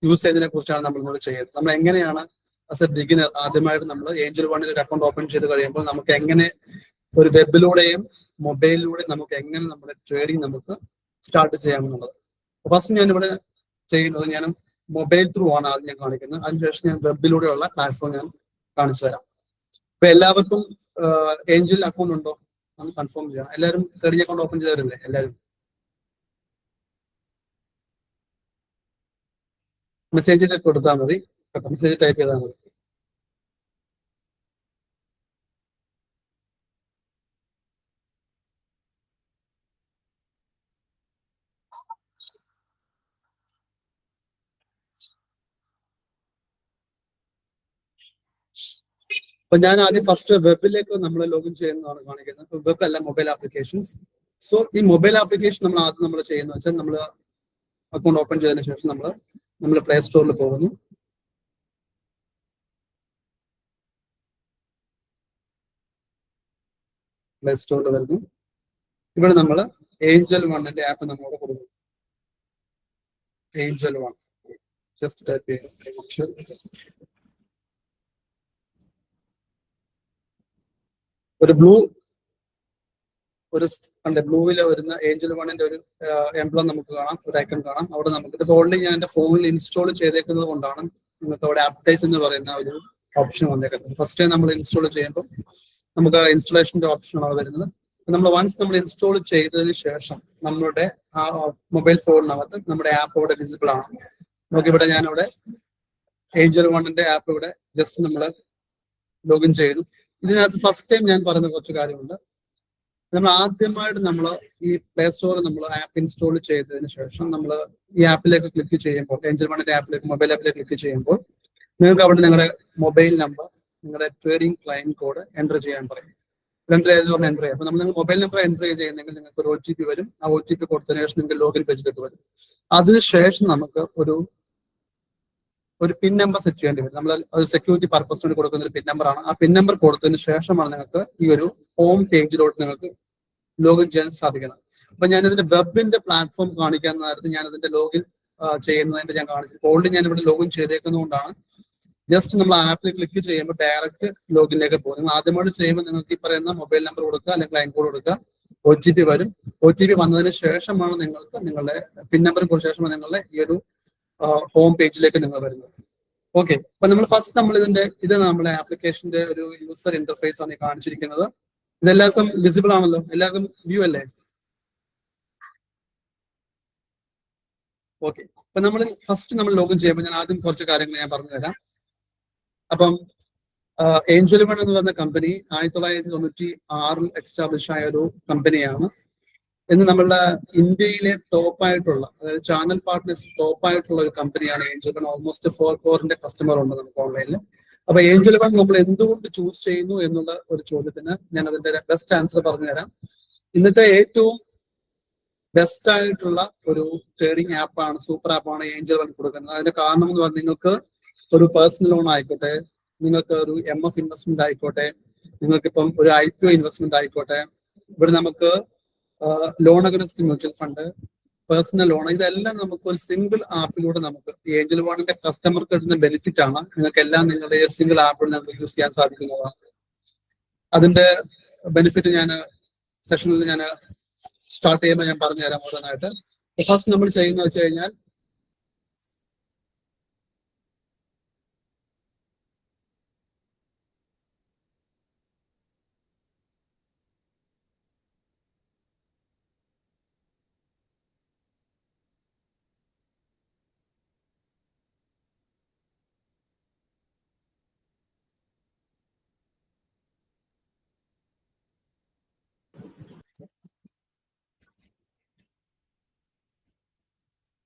യൂസേജിനെ കുറിച്ചാണ് നമ്മൾ ഇന്നോട് ചെയ്യുന്നത്. നമ്മൾ എങ്ങനെയാണ് ആസ് എ ബിഗിനർ ആദ്യമായിട്ട് നമ്മൾ ഏഞ്ചൽ വണ്ണിൽ ഒരു അക്കൗണ്ട് ഓപ്പൺ ചെയ്ത് കഴിയുമ്പോൾ നമുക്ക് എങ്ങനെ ഒരു വെബിലൂടെയും മൊബൈലിലൂടെയും നമുക്ക് എങ്ങനെ നമ്മുടെ ട്രേഡിംഗ് നമുക്ക് സ്റ്റാർട്ട് ചെയ്യാമെന്നുള്ളത്. ഫസ്റ്റ് ഞാനിവിടെ ചെയ്യുന്നത് ഞാൻ മൊബൈൽ ത്രൂ ആണ് ആദ്യം ഞാൻ കാണിക്കുന്നത്. അതിനുശേഷം ഞാൻ വെബിലൂടെയുള്ള പ്ലാറ്റ്ഫോം ഞാൻ കാണിച്ചു തരാം. ഇപ്പൊ എല്ലാവർക്കും ഏഞ്ചൽ അക്കൗണ്ട് ഉണ്ടോ എന്ന് കൺഫേം ചെയ്യണം. എല്ലാവരും ട്രേഡിംഗ് അക്കൗണ്ട് ഓപ്പൺ ചെയ്തവരല്ലേ എല്ലാവരും? മെസ്സേജിൽ കൊടുത്താൽ മതി, മെസ്സേജ് ടൈപ്പ് ചെയ്താൽ മതി. അപ്പൊ ഞാൻ ആദ്യം ഫസ്റ്റ് വെബിലേക്ക് നമ്മൾ ലോഗിൻ ചെയ്യുന്നതാണ് കാണിക്കുന്നത്. വെബ് അല്ല, മൊബൈൽ ആപ്ലിക്കേഷൻസ്. സോ ഈ മൊബൈൽ ആപ്ലിക്കേഷൻ നമ്മൾ ആദ്യം നമ്മൾ ചെയ്യുന്നത് വെച്ചാൽ നമ്മൾ അക്കൗണ്ട് ഓപ്പൺ ചെയ്തതിനു ശേഷം നമ്മൾ പ്ലേ സ്റ്റോറിൽ പോകുന്നു. പ്ലേ സ്റ്റോറിൽ വരുന്നു. ഇവിടെ നമ്മൾ ഏഞ്ചൽ വണ്ണിന്റെ ആപ്പ് നമ്മളോട് കൊടുക്കും. ഏഞ്ചൽ വൺ ജസ്റ്റ് ടൈപ്പ് ചെയ്യുന്നു. ഒരു ബ്ലൂവിൽ വരുന്ന ഏഞ്ചൽ വണ്ണിന്റെ ഒരു എംബ്ലം നമുക്ക് കാണാം, ഒരു ഐക്കൺ കാണാം. അവിടെ നമുക്ക് ഇത് ഓൾറെഡി ഞാൻ എന്റെ ഫോണിൽ ഇൻസ്റ്റാൾ ചെയ്തേക്കുന്നത് കൊണ്ടാണ് നിങ്ങൾക്ക് അവിടെ അപ്ഡേറ്റ് എന്ന് പറയുന്ന ഒരു ഓപ്ഷൻ വന്നേക്കുന്നത്. ഫസ്റ്റ് ടൈം നമ്മൾ ഇൻസ്റ്റാൾ ചെയ്യുമ്പോൾ നമുക്ക് ഇൻസ്റ്റലേഷന്റെ ഓപ്ഷനാണ് വരുന്നത്. നമ്മൾ വൺസ് നമ്മൾ ഇൻസ്റ്റാൾ ചെയ്തതിന് ശേഷം നമ്മുടെ ആ മൊബൈൽ ഫോണിനകത്ത് നമ്മുടെ ആപ്പ് ഇവിടെ വിസിബിൾ ആണ്. നമുക്കിവിടെ ഞാനിവിടെ ഏഞ്ചൽ വണ്ണിന്റെ ആപ്പ് ഇവിടെ ജസ്റ്റ് നമ്മൾ ലോഗിൻ ചെയ്തു. ഇതിനകത്ത് ഫസ്റ്റ് ടൈം ഞാൻ പറയുന്ന കുറച്ച് കാര്യമുണ്ട്. നമ്മൾ ആദ്യമായിട്ട് നമ്മൾ ഈ പ്ലേ സ്റ്റോറിൽ നമ്മൾ ആപ്പ് ഇൻസ്റ്റാൾ ചെയ്തതിന് ശേഷം നമ്മൾ ഈ ആപ്പിലേക്ക് ക്ലിക്ക് ചെയ്യുമ്പോൾ, ഏഞ്ചൽ വണ്ണിന്റെ ആപ്പിലേക്ക് മൊബൈൽ ആപ്പിലേക്ക് ക്ലിക്ക് ചെയ്യുമ്പോൾ നിങ്ങൾക്ക് അവിടെ നിങ്ങളുടെ മൊബൈൽ നമ്പർ, നിങ്ങളുടെ ട്രേഡിംഗ് ക്ലയന്റ് കോഡ് എൻ്റർ ചെയ്യാൻ പറയും. എൻ്റർ ചെയ്യാം. അപ്പൊ നമ്മൾ മൊബൈൽ നമ്പർ എൻ്റർ ചെയ്യുന്നെങ്കിൽ നിങ്ങൾക്ക് ഒരു OTP വരും. ആ OTP കൊടുത്തതിന് ശേഷം നിങ്ങൾക്ക് ലോഗിൻ പേജിലേക്ക് വരും. അതിനുശേഷം നമുക്ക് ഒരു പിൻ നമ്പർ സെറ്റ് ചെയ്യേണ്ടി വരും. നമ്മൾ ഒരു സെക്യൂരിറ്റി പർപ്പസിന് വേണ്ടി കൊടുക്കുന്ന ഒരു പിൻ നമ്പറാണ്. ആ പിൻ നമ്പർ കൊടുത്തതിന് ശേഷമാണ് നിങ്ങൾക്ക് ഈ ഒരു ഹോം പേജിലോട്ട് നിങ്ങൾക്ക് ലോഗിൻ ചെയ്യാൻ സാധിക്കുന്നത്. അപ്പൊ ഞാൻ ഇതിന്റെ വെബിന്റെ പ്ലാറ്റ്ഫോം കാണിക്കാൻ നേരത്ത് ഞാൻ ഇതിന്റെ ലോഗിൻ ചെയ്യുന്നതിന്റെ ഞാൻ കാണിച്ചു. ഓൾറെഡി ഞാൻ ഇവിടെ ലോഗിൻ ചെയ്തേക്കുന്നതുകൊണ്ടാണ് ജസ്റ്റ് നമ്മൾ ആപ്പിൽ ക്ലിക്ക് ചെയ്യുമ്പോൾ ഡയറക്റ്റ് ലോഗിനിലേക്ക് പോകും. നിങ്ങൾ ആദ്യമായിട്ട് ചെയ്യുമ്പോൾ നിങ്ങൾക്ക് ഈ പറയുന്ന മൊബൈൽ നമ്പർ കൊടുക്കുക, അല്ലെങ്കിൽ ക്ലയന്റ് കോഡ് കൊടുക്കുക, OTP വരും. OTP വന്നതിന് ശേഷമാണ് നിങ്ങൾക്ക് നിങ്ങളുടെ പിൻ നമ്പർ കൊടുത്ത ശേഷമാണ് നിങ്ങളുടെ ഈ ഒരു ഹോം പേജിലേക്ക് നിങ്ങൾ വരുന്നത്. ഓക്കെ, അപ്പൊ നമ്മൾ ഫസ്റ്റ് ഇത് നമ്മുടെ ആപ്ലിക്കേഷന്റെ ഒരു യൂസർ ഇന്റർഫേസ് ആണ് കാണിച്ചിരിക്കുന്നത്. ഇതെല്ലാവർക്കും വിസിബിൾ ആണല്ലോ, എല്ലാവർക്കും വ്യൂ അല്ലേ? ഓക്കെ, അപ്പൊ നമ്മൾ ലോഗിൻ ചെയ്യുമ്പോൾ ഞാൻ ആദ്യം കുറച്ച് കാര്യങ്ങൾ ഞാൻ പറഞ്ഞു തരാം. അപ്പം ഏഞ്ചൽ വൺ എന്ന് പറഞ്ഞ കമ്പനി 1996 എസ്റ്റാബ്ലിഷ് ആയ ഒരു കമ്പനിയാണ്. ഇന്ന് നമ്മളുടെ ഇന്ത്യയിലെ ടോപ്പായിട്ടുള്ള, അതായത് ചാനൽ പാർട്ട്നേഴ്സ് ടോപ്പായിട്ടുള്ള ഒരു കമ്പനിയാണ് Angel one. Almost 4 crore customer ഉണ്ട് നമുക്ക് ഓൺലൈനിൽ. അപ്പൊ ഏഞ്ചൽ വൺ നമ്മൾ എന്തുകൊണ്ട് ചൂസ് ചെയ്യുന്നു എന്നുള്ള ഒരു ചോദ്യത്തിന് ഞാൻ അതിന്റെ ബെസ്റ്റ് ആൻസർ പറഞ്ഞുതരാം. ഇന്നത്തെ ഏറ്റവും ബെസ്റ്റ് ആയിട്ടുള്ള ഒരു ട്രേഡിംഗ് ആപ്പാണ്, സൂപ്പർ ആപ്പാണ് ഏഞ്ചൽ വൺ കൊടുക്കുന്നത്. അതിന്റെ കാരണം എന്ന് പറഞ്ഞാൽ നിങ്ങൾക്ക് ഒരു പേഴ്സണൽ ലോൺ ആയിക്കോട്ടെ, നിങ്ങൾക്ക് ഒരു MF ഇൻവെസ്റ്റ്മെന്റ് ആയിക്കോട്ടെ, നിങ്ങൾക്കിപ്പം ഒരു IPO ഇൻവെസ്റ്റ്മെന്റ് ആയിക്കോട്ടെ, ഇവിടെ നമുക്ക് loan against mutual fund, personal loan, ഇതെല്ലാം നമുക്ക് ഒരു സിംഗിൾ ആപ്പിലൂടെ നമുക്ക് ഏഞ്ചൽ വണ്ണിന്റെ കസ്റ്റമർക്ക് കിട്ടുന്ന ബെനിഫിറ്റ് ആണ്. നിങ്ങൾക്ക് എല്ലാം നിങ്ങളുടെ സിംഗിൾ ആപ്പിൽ നമുക്ക് യൂസ് ചെയ്യാൻ സാധിക്കുന്നതാണ്. അതിന്റെ ബെനിഫിറ്റ് ഞാൻ സെഷനിൽ ഞാൻ സ്റ്റാർട്ട് ചെയ്യുമ്പോൾ ഞാൻ പറഞ്ഞു തരാം ഓരോന്നായിട്ട്. ഫസ്റ്റ് നമ്മൾ ചെയ്യുന്നത് വെച്ച് കഴിഞ്ഞാൽ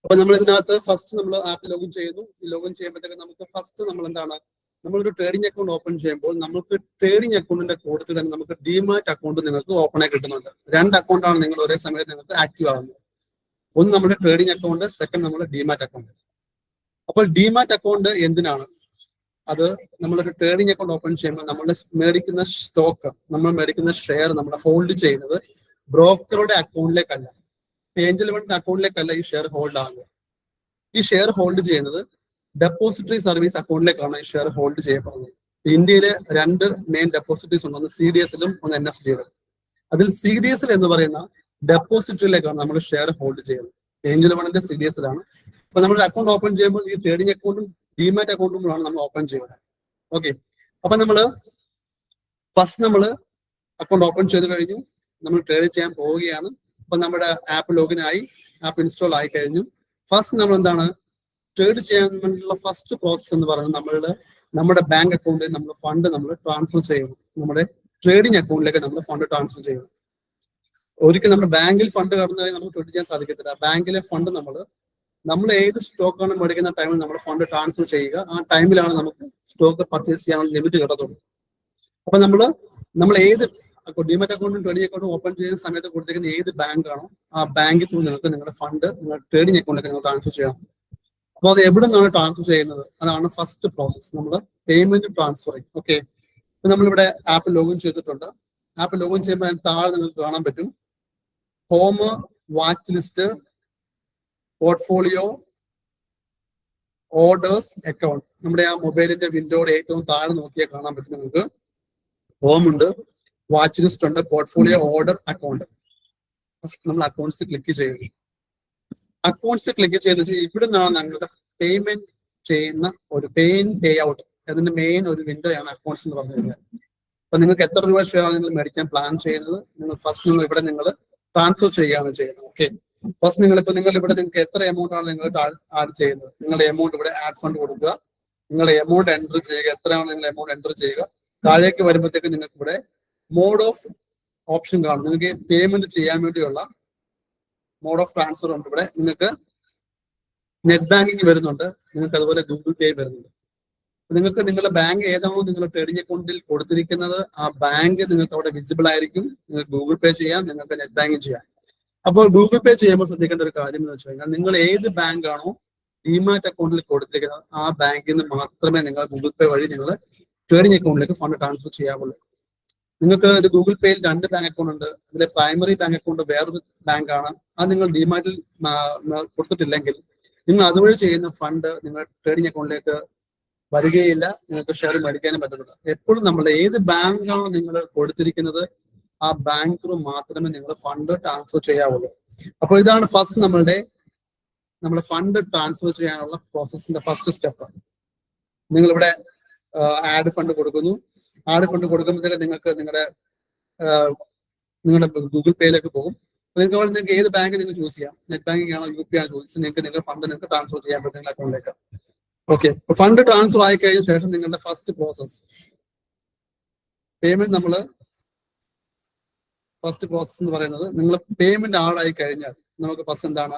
അപ്പൊ നമ്മൾ ഇതിനകത്ത് ഫസ്റ്റ് നമ്മൾ ആപ്പ് ലോഗിൻ ചെയ്യുന്നു. ഈ ലോഗിൻ ചെയ്യുമ്പോഴത്തേക്ക് നമുക്ക് ഫസ്റ്റ് നമ്മൾ എന്താണ്, നമ്മളൊരു ട്രേഡിംഗ് അക്കൗണ്ട് ഓപ്പൺ ചെയ്യുമ്പോൾ നമുക്ക് ട്രേഡിംഗ് അക്കൗണ്ടിന്റെ കൂട്ടത്തിൽ തന്നെ നമുക്ക് ഡിമാറ്റ് അക്കൗണ്ട് നിങ്ങൾക്ക് ഓപ്പൺ ആയി കിട്ടുന്നുണ്ട്. 2 അക്കൗണ്ടാണ് നിങ്ങൾ ഒരേ സമയത്ത് നിങ്ങൾക്ക് ആക്റ്റീവ് ആവുന്നത്. ഒന്ന് നമ്മുടെ ട്രേഡിംഗ് അക്കൗണ്ട്, സെക്കൻഡ് നമ്മുടെ ഡിമാറ്റ് അക്കൗണ്ട്. അപ്പോൾ ഡിമാറ്റ് അക്കൗണ്ട് എന്തിനാണ്? അത് നമ്മളൊരു ട്രേഡിംഗ് അക്കൗണ്ട് ഓപ്പൺ ചെയ്യുമ്പോൾ നമ്മൾ മേടിക്കുന്ന സ്റ്റോക്ക്, നമ്മൾ മേടിക്കുന്ന ഷെയർ നമ്മൾ ഹോൾഡ് ചെയ്യുന്നത് ബ്രോക്കറുടെ അക്കൗണ്ടിലേക്കല്ല, ഏഞ്ചൽ വണ്ണിന്റെ അക്കൗണ്ടിലേക്കല്ല ഈ ഷെയർ ഹോൾഡ് ആകുന്നത്. ഈ ഷെയർ ഹോൾഡ് ചെയ്യുന്നത് ഡെപ്പോസിറ്ററി സർവീസ് അക്കൗണ്ടിലേക്കാണ് ഈ ഷെയർ ഹോൾഡ് ചെയ്യപ്പെടുന്നത്. ഇന്ത്യയിൽ 2 മെയിൻ ഡെപ്പോസിറ്ററീസ് ഉണ്ട്, ഒന്ന് CDSലും ഒന്ന് NSDലും. അതിൽ CDSL എന്ന് പറയുന്ന ഡെപ്പോസിറ്ററിയിലേക്കാണ് നമ്മൾ ഷെയർ ഹോൾഡ് ചെയ്യുന്നത്. ഏഞ്ചൽ വണ്ണിന്റെ CDSലാണ്. അപ്പൊ നമ്മൾ അക്കൗണ്ട് ഓപ്പൺ ചെയ്യുമ്പോൾ ഈ ട്രേഡിംഗ് അക്കൗണ്ടും ഡിമാറ്റ് അക്കൗണ്ടുമാണ് നമ്മൾ ഓപ്പൺ ചെയ്യുന്നത്. ഓക്കെ, അപ്പൊ നമ്മൾ അക്കൗണ്ട് ഓപ്പൺ ചെയ്ത് കഴിഞ്ഞു, നമ്മൾ ട്രേഡ് ചെയ്യാൻ പോവുകയാണ്. അപ്പൊ നമ്മുടെ ആപ്പ് ലോഗിൻ ആയി, ആപ്പ് ഇൻസ്റ്റാൾ ആയി കഴിഞ്ഞു. ഫസ്റ്റ് നമ്മൾ എന്താണ് ട്രേഡ് ചെയ്യാൻ വേണ്ടിയുള്ള ഫസ്റ്റ് പ്രോസസ് എന്ന് പറയുന്നത് നമ്മുടെ ബാങ്ക് അക്കൗണ്ടിൽ നമ്മൾ ഫണ്ട് ട്രാൻസ്ഫർ ചെയ്യുന്നു. നമ്മുടെ ട്രേഡിംഗ് അക്കൗണ്ടിലേക്ക് നമ്മൾ ഫണ്ട് ട്രാൻസ്ഫർ ചെയ്യുന്നു. ഒരിക്കലും നമ്മുടെ ബാങ്കിൽ ഫണ്ട് കടന്നു നമുക്ക് ട്രേഡ് ചെയ്യാൻ സാധിക്കത്തില്ല. ബാങ്കിലെ ഫണ്ട് നമ്മൾ ഏത് സ്റ്റോക്കാണ് മേടിക്കുന്ന ടൈമിൽ നമ്മൾ ഫണ്ട് ട്രാൻസ്ഫർ ചെയ്യുക, ആ ടൈമിലാണ് നമുക്ക് സ്റ്റോക്ക് പർച്ചേസ് ചെയ്യാനുള്ള ലിമിറ്റ് കിട്ടത്തുള്ളൂ. അപ്പൊ നമ്മൾ ഏത് ഡിമാറ്റ് അക്കൗണ്ടും ട്രേഡിംഗ് അക്കൗണ്ടും ഓപ്പൺ ചെയ്യുന്ന സമയത്ത് കൊടുത്തിരിക്കുന്ന ഏത് ബാങ്ക് ആണോ ആ ബാങ്കിൽ ത്രൂ നിങ്ങൾക്ക് നിങ്ങളുടെ ഫണ്ട് നിങ്ങളുടെ ട്രേഡിംഗ് അക്കൗണ്ടിലേക്ക് നിങ്ങൾ ട്രാൻസ്ഫർ ചെയ്യണം. അപ്പോൾ അത് എവിടെ നിന്നാണ് ട്രാൻസ്ഫർ ചെയ്യുന്നത്, അതാണ് ഫസ്റ്റ് പ്രോസസ്, നമ്മൾ പേയ്മെന്റ് ട്രാൻസ്ഫറിങ്. ഓക്കെ, ഇപ്പൊ നമ്മളിവിടെ ആപ്പ് ലോഗിൻ ചെയ്തിട്ടുണ്ട്. ആപ്പ് ലോഗിൻ ചെയ്യുമ്പോൾ താഴെ നിങ്ങൾക്ക് കാണാൻ പറ്റും home, watch list, portfolio, orders, account. നമ്മുടെ ആ മൊബൈലിന്റെ വിൻഡോയുടെ ഏറ്റവും താഴെ നോക്കിയാൽ കാണാൻ പറ്റും നിങ്ങൾക്ക് ഹോം ഉണ്ട്, വാച്ച് ലിസ്റ്റ് ഉണ്ട്, പോർട്ട്ഫോളിയോ, ഓർഡർ, അക്കൗണ്ട്. നമ്മൾ അക്കൗണ്ട്സ് ക്ലിക്ക് ചെയ്യുന്നു. അക്കൗണ്ട്സ് ക്ലിക്ക് ചെയ്ത് ഇവിടെ നിന്നാണ് ഞങ്ങളുടെ പേയ്മെന്റ് ചെയ്യുന്ന ഒരു പേ ഔട്ട്, അതിന്റെ മെയിൻ ഒരു വിൻഡോയാണ് അക്കൗണ്ട്സ് എന്ന് പറഞ്ഞു കഴിഞ്ഞാൽ. അപ്പൊ നിങ്ങൾക്ക് എത്ര രൂപ ഷെയർ ആണ് നിങ്ങൾ മേടിക്കാൻ പ്ലാൻ ചെയ്യുന്നത്, നിങ്ങൾ ഇവിടെ ട്രാൻസ്ഫർ ചെയ്യുകയാണ് ചെയ്യുന്നത്. ഓക്കെ, ഫസ്റ്റ് നിങ്ങൾ ഇവിടെ നിങ്ങൾക്ക് എത്ര എമൗണ്ട് ആണ് നിങ്ങൾ ആഡ് ചെയ്യുന്നത്, നിങ്ങളുടെ എമൗണ്ട് ഇവിടെ ആഡ് ഫണ്ട് കൊടുക്കുക, നിങ്ങളുടെ എമൗണ്ട് എൻ്റർ ചെയ്യുക, എത്രയാണ് നിങ്ങൾ എമൗണ്ട് എൻ്റർ ചെയ്യുക. താഴേക്ക് വരുമ്പോഴത്തേക്ക് നിങ്ങൾക്ക് ഇവിടെ മോഡ് ഓഫ് ഓപ്ഷൻ കാണും. നിങ്ങൾക്ക് പേയ്മെന്റ് ചെയ്യാൻ വേണ്ടിയുള്ള മോഡ് ഓഫ് ട്രാൻസ്ഫർ ഉണ്ട്. ഇവിടെ നിങ്ങൾക്ക് നെറ്റ് ബാങ്കിങ് വരുന്നുണ്ട്, നിങ്ങൾക്ക് അതുപോലെ ഗൂഗിൾ പേ വരുന്നുണ്ട്. നിങ്ങൾക്ക് നിങ്ങളുടെ ബാങ്ക് ഏതാണോ നിങ്ങൾ ട്രേഡിംഗ് അക്കൗണ്ടിൽ കൊടുത്തിരിക്കുന്നത് ആ ബാങ്ക് നിങ്ങൾക്ക് അവിടെ വിസിബിൾ ആയിരിക്കും. നിങ്ങൾക്ക് ഗൂഗിൾ പേ ചെയ്യാം, നിങ്ങൾക്ക് നെറ്റ് ബാങ്കിങ് ചെയ്യാം. അപ്പോൾ ഗൂഗിൾ പേ ചെയ്യുമ്പോൾ ശ്രദ്ധിക്കേണ്ട ഒരു കാര്യം എന്ന് വെച്ച് കഴിഞ്ഞാൽ നിങ്ങൾ ഏത് ബാങ്ക് ആണോ ഡിമാറ്റ് അക്കൗണ്ടിൽ കൊടുത്തിരിക്കുന്നത് ആ ബാങ്കിൽ നിന്ന് മാത്രമേ നിങ്ങൾ ഗൂഗിൾ പേ വഴി നിങ്ങൾ ട്രേഡിംഗ് അക്കൗണ്ടിലേക്ക് ഫണ്ട് ട്രാൻസ്ഫർ ചെയ്യാവുള്ളൂ. നിങ്ങൾക്ക് ഒരു ഗൂഗിൾ പേയിൽ 2 ബാങ്ക് അക്കൗണ്ട് ഉണ്ട്. അതിലെ പ്രൈമറി ബാങ്ക് അക്കൗണ്ട് വേറൊരു ബാങ്കാണ്. അത് നിങ്ങൾ ഡിമാറ്റിൽ കൊടുത്തിട്ടില്ലെങ്കിൽ നിങ്ങൾ അതുവഴി ചെയ്യുന്ന ഫണ്ട് നിങ്ങൾ ട്രേഡിംഗ് അക്കൗണ്ടിലേക്ക് വരികയില്ല, നിങ്ങൾക്ക് ഷെയർ മേടിക്കാനും പറ്റുന്നില്ല. എപ്പോഴും നമ്മൾ ഏത് ബാങ്കാണോ നിങ്ങൾ കൊടുത്തിരിക്കുന്നത് ആ ബാങ്ക് ത്രൂ മാത്രമേ നിങ്ങൾ ഫണ്ട് ട്രാൻസ്ഫർ ചെയ്യാവുള്ളൂ. അപ്പോൾ ഇതാണ് ഫസ്റ്റ് നമ്മുടെ ഫണ്ട് ട്രാൻസ്ഫർ ചെയ്യാനുള്ള പ്രോസസ്സിന്റെ ഫസ്റ്റ് സ്റ്റെപ്പ്. നിങ്ങളിവിടെ ആഡ് ഫണ്ട് കൊടുക്കുന്നു. ആഡ് ഫണ്ട് കൊടുക്കുമ്പോഴത്തേക്ക് നിങ്ങൾക്ക് നിങ്ങളുടെ ഗൂഗിൾ പേയിലേക്ക് പോകും. നിങ്ങൾക്ക് ഏത് ബാങ്ക് നിങ്ങൾ ചൂസ് ചെയ്യാം, നെറ്റ് ബാങ്കിങ് ആണോ UPI ആണോ ചൂസ് നിങ്ങളുടെ ഫണ്ട് നിങ്ങൾക്ക് ട്രാൻസ്ഫർ ചെയ്യാൻ പറ്റും നിങ്ങളുടെ അക്കൗണ്ടിലേക്ക്. ഓക്കെ, ഫണ്ട് ട്രാൻസ്ഫർ ആയി കഴിഞ്ഞ ശേഷം നിങ്ങളുടെ first process payment first process എന്ന് പറയുന്നത് നിങ്ങൾ പേയ്മെന്റ് ആയി കഴിഞ്ഞാൽ നമുക്ക് ഫസ്റ്റ് എന്താണ്,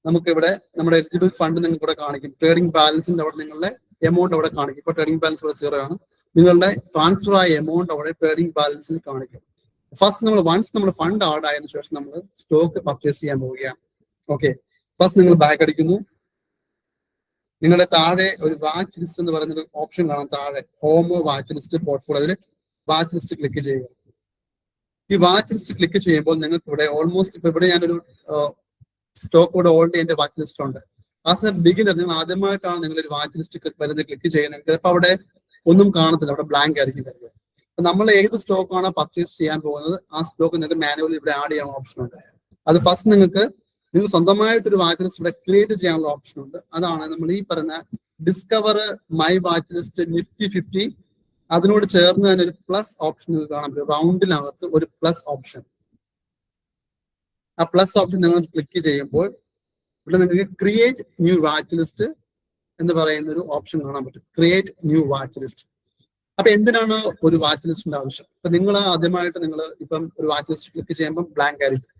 നമുക്ക് ഇവിടെ നമ്മുടെ എലിജിബിൾ ഫണ്ട് നിങ്ങൾക്ക് ഇവിടെ കാണിക്കും. ട്രേഡിംഗ് ബാലൻസിന്റെ അവിടെ നിങ്ങളുടെ എമൗണ്ട് അവിടെ കാണിക്കും. ഇപ്പോൾ ട്രേഡിംഗ് ബാലൻസ് ഇവിടെ 0 ആണ്. നിങ്ങളുടെ ട്രാൻസ്ഫർ ആയ എമൗണ്ട് അവിടെ ട്രേഡിംഗ് ബാലൻസിൽ കാണിക്കും. ഫസ്റ്റ് വൺസ് നമ്മൾ ഫണ്ട് ആഡ് ആയതിനു ശേഷം നമ്മൾ സ്റ്റോക്ക് പർച്ചേസ് ചെയ്യാൻ പോവുകയാണ്. ഓക്കെ, ഫസ്റ്റ് നിങ്ങൾ ബാക്ക് അടിക്കുന്നു. നിങ്ങളുടെ താഴെ ഒരു വാച്ച് ലിസ്റ്റ് എന്ന് പറയുന്ന ഒരു ഓപ്ഷൻ കാണാം. താഴെ ഹോം, വാച്ച് ലിസ്റ്റ്, പോർട്ട്ഫോളിയോ, അതിൽ വാച്ച് ലിസ്റ്റ് ക്ലിക്ക് ചെയ്യുക. ഈ വാച്ച് ലിസ്റ്റ് ക്ലിക്ക് ചെയ്യുമ്പോൾ നിങ്ങൾക്ക് ഇവിടെ ഓൾമോസ്റ്റ് ഇപ്പൊ ഇവിടെ ഞാനൊരു സ്റ്റോക്ക് ഇവിടെ ഓൾറെഡി എന്റെ വാച്ച് ലിസ്റ്റ് ഉണ്ട്. ആസ് എ ബിഗിനർ നിങ്ങൾ ആദ്യമായിട്ടാണ് നിങ്ങളൊരു വാച്ച് ലിസ്റ്റ് വരുന്നത് ക്ലിക്ക് ചെയ്യുന്നത്, ചിലപ്പോൾ അവിടെ ഒന്നും കാണത്തില്ല, അവിടെ ബ്ലാങ്ക് ആയിരിക്കും വരുന്നത്. അപ്പൊ നമ്മൾ ഏത് സ്റ്റോക്കാണോ പർച്ചേസ് ചെയ്യാൻ പോകുന്നത് ആ സ്റ്റോക്ക് നിങ്ങൾക്ക് മാനുവലി ഇവിടെ ആഡ് ചെയ്യാൻ ഓപ്ഷൻ ഉണ്ട്. അത് ഫസ്റ്റ് നിങ്ങൾക്ക് സ്വന്തമായിട്ടൊരു വാച്ച് ലിസ്റ്റ് ഇവിടെ ക്രിയേറ്റ് ചെയ്യാനുള്ള ഓപ്ഷൻ ഉണ്ട്. അതാണ് നമ്മൾ ഈ പറഞ്ഞ discover my watch list Nifty 50. അതിനോട് ചേർന്ന് തന്നെ ഒരു പ്ലസ് ഓപ്ഷൻ നിങ്ങൾക്ക് കാണാൻ പറ്റും. റൗണ്ടിനകത്ത് ഒരു പ്ലസ് ഓപ്ഷൻ, ആ പ്ലസ് ഓപ്ഷൻ നിങ്ങൾ ക്ലിക്ക് ചെയ്യുമ്പോൾ ഇവിടെ നിങ്ങൾക്ക് ക്രിയേറ്റ് ന്യൂ വാച്ച് ലിസ്റ്റ് എന്ന് പറയുന്ന ഒരു ഓപ്ഷൻ കാണാൻ പറ്റും. Create new watch list. അപ്പൊ എന്തിനാണ് ഒരു വാച്ച് ലിസ്റ്റിന്റെ ആവശ്യം? ഇപ്പൊ നിങ്ങൾ ആദ്യമായിട്ട് നിങ്ങൾ ഇപ്പം ഒരു വാച്ച് ലിസ്റ്റ് ക്ലിക്ക് ചെയ്യുമ്പോൾ ബ്ലാങ്ക് ആയിരിക്കും.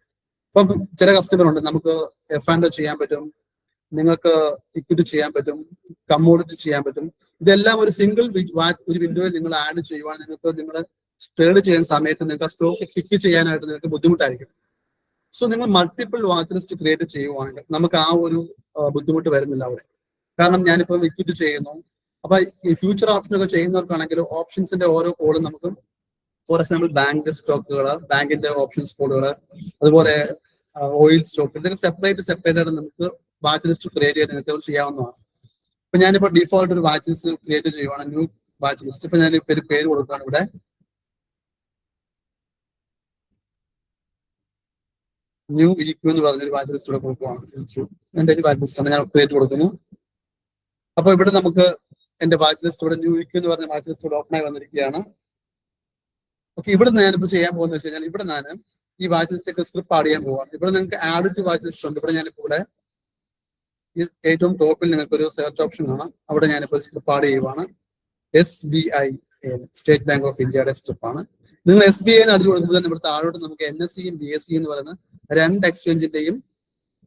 ഇപ്പം ചില കസ്റ്റമർ ഉണ്ട്, നമുക്ക് F&O ചെയ്യാൻ പറ്റും, നിങ്ങൾക്ക് ഇക്വിറ്റി ചെയ്യാൻ പറ്റും, കമ്മോഡിറ്റി ചെയ്യാൻ പറ്റും. ഇതെല്ലാം ഒരു സിംഗിൾ ഒരു വിൻഡോയിൽ നിങ്ങൾ ആഡ് ചെയ്യുവാണെങ്കിൽ നിങ്ങൾ ട്രേഡ് ചെയ്യുന്ന സമയത്ത് നിങ്ങൾക്ക് ആ സ്റ്റോക്ക് പിക്ക് ചെയ്യാനായിട്ട് നിങ്ങൾക്ക് ബുദ്ധിമുട്ടായിരിക്കും. സോ നിങ്ങൾ മൾട്ടിപ്പിൾ വാച്ച് ലിസ്റ്റ് ക്രിയേറ്റ് ചെയ്യുവാണെങ്കിൽ നമുക്ക് ആ ഒരു ബുദ്ധിമുട്ട് വരുന്നില്ല അവിടെ. കാരണം ഞാനിപ്പം ഇക്വിറ്റി ചെയ്യുന്നു. അപ്പൊ ഈ ഫ്യൂച്ചർ ഓപ്ഷനൊക്കെ ചെയ്യുന്നവർക്കാണെങ്കിൽ ഓപ്ഷൻസിന്റെ ഓരോ കോളും നമുക്ക് ഫോർ എക്സാമ്പിൾ ബാങ്ക് സ്റ്റോക്കുകൾ, ബാങ്കിന്റെ ഓപ്ഷൻസ് കോളുകൾ, അതുപോലെ ഓയിൽ സ്റ്റോക്ക്, ഇതൊക്കെ സെപ്പറേറ്റ് ആയിട്ട് നമുക്ക് വാച്ച് ലിസ്റ്റ് ക്രിയേറ്റ് ചെയ്ത് നിങ്ങൾക്ക് ചെയ്യാവുന്നതാണ്. ഇപ്പൊ ഞാനിപ്പോ ഡിഫോൾട്ട് ഒരു വാച്ച് ലിസ്റ്റ് ക്രിയേറ്റ് ചെയ്യുവാണ്, ന്യൂ വാച്ച് ലിസ്റ്റ്. ഇപ്പൊ ഞാൻ ഒരു പേര് കൊടുക്കുകയാണ് ഇവിടെ, ന്യൂ ഇക്യു എന്ന് പറഞ്ഞൊരു വാച്ച് ലിസ്റ്റ് ഇവിടെ കൊടുക്കുകയാണ്. എന്റെ ഒരു വാച്ച് ലിസ്റ്റ് ആണ്, ഞാൻ ക്രിയേറ്റ് കൊടുക്കുന്നു. അപ്പൊ ഇവിടെ നമുക്ക് എന്റെ വാച്ച് ലിസ്റ്റ് ഇവിടെ ന്യൂ ഇക്യു എന്ന് പറഞ്ഞ വാച്ച് ലിസ്റ്റ് ഇവിടെ ഓപ്പൺ ആയി വന്നിരിക്കുകയാണ്. ഓക്കെ, ഇവിടെ ഞാനിപ്പോ ചെയ്യാൻ പോകുന്നത് വെച്ച് കഴിഞ്ഞാൽ ഇവിടെ ഞാൻ ഈ വാച്ച് ലിസ്റ്റ് സ്ക്രിപ്റ്റ് ആഡ് ചെയ്യാൻ പോവാണ്. ഇവിടെ നിങ്ങൾക്ക് ആഡ് ടു വാച്ച് ലിസ്റ്റ് ഉണ്ട്. ഇവിടെ ഞാനിപ്പോ ഇവിടെ ഏറ്റവും ടോപ്പിൽ നിങ്ങൾക്ക് ഒരു സെർച്ച് ഓപ്ഷൻ കാണാം. അവിടെ ഞാനിപ്പോൾ സ്ക്രിപ്റ്റ് ആഡ് ചെയ്യുവാണ്. SBI, സ്റ്റേറ്റ് ബാങ്ക് ഓഫ് ഇന്ത്യയുടെ സ്ക്രിപ്റ്റ് ആണ്. നിങ്ങൾ SBI അടിച്ചു കൊടുക്കുമ്പോൾ ഇവിടെ താഴോട്ട് നമുക്ക് NSEയും BSE എന്ന് പറയുന്ന രണ്ട് എക്സ്ചേഞ്ചിന്റെയും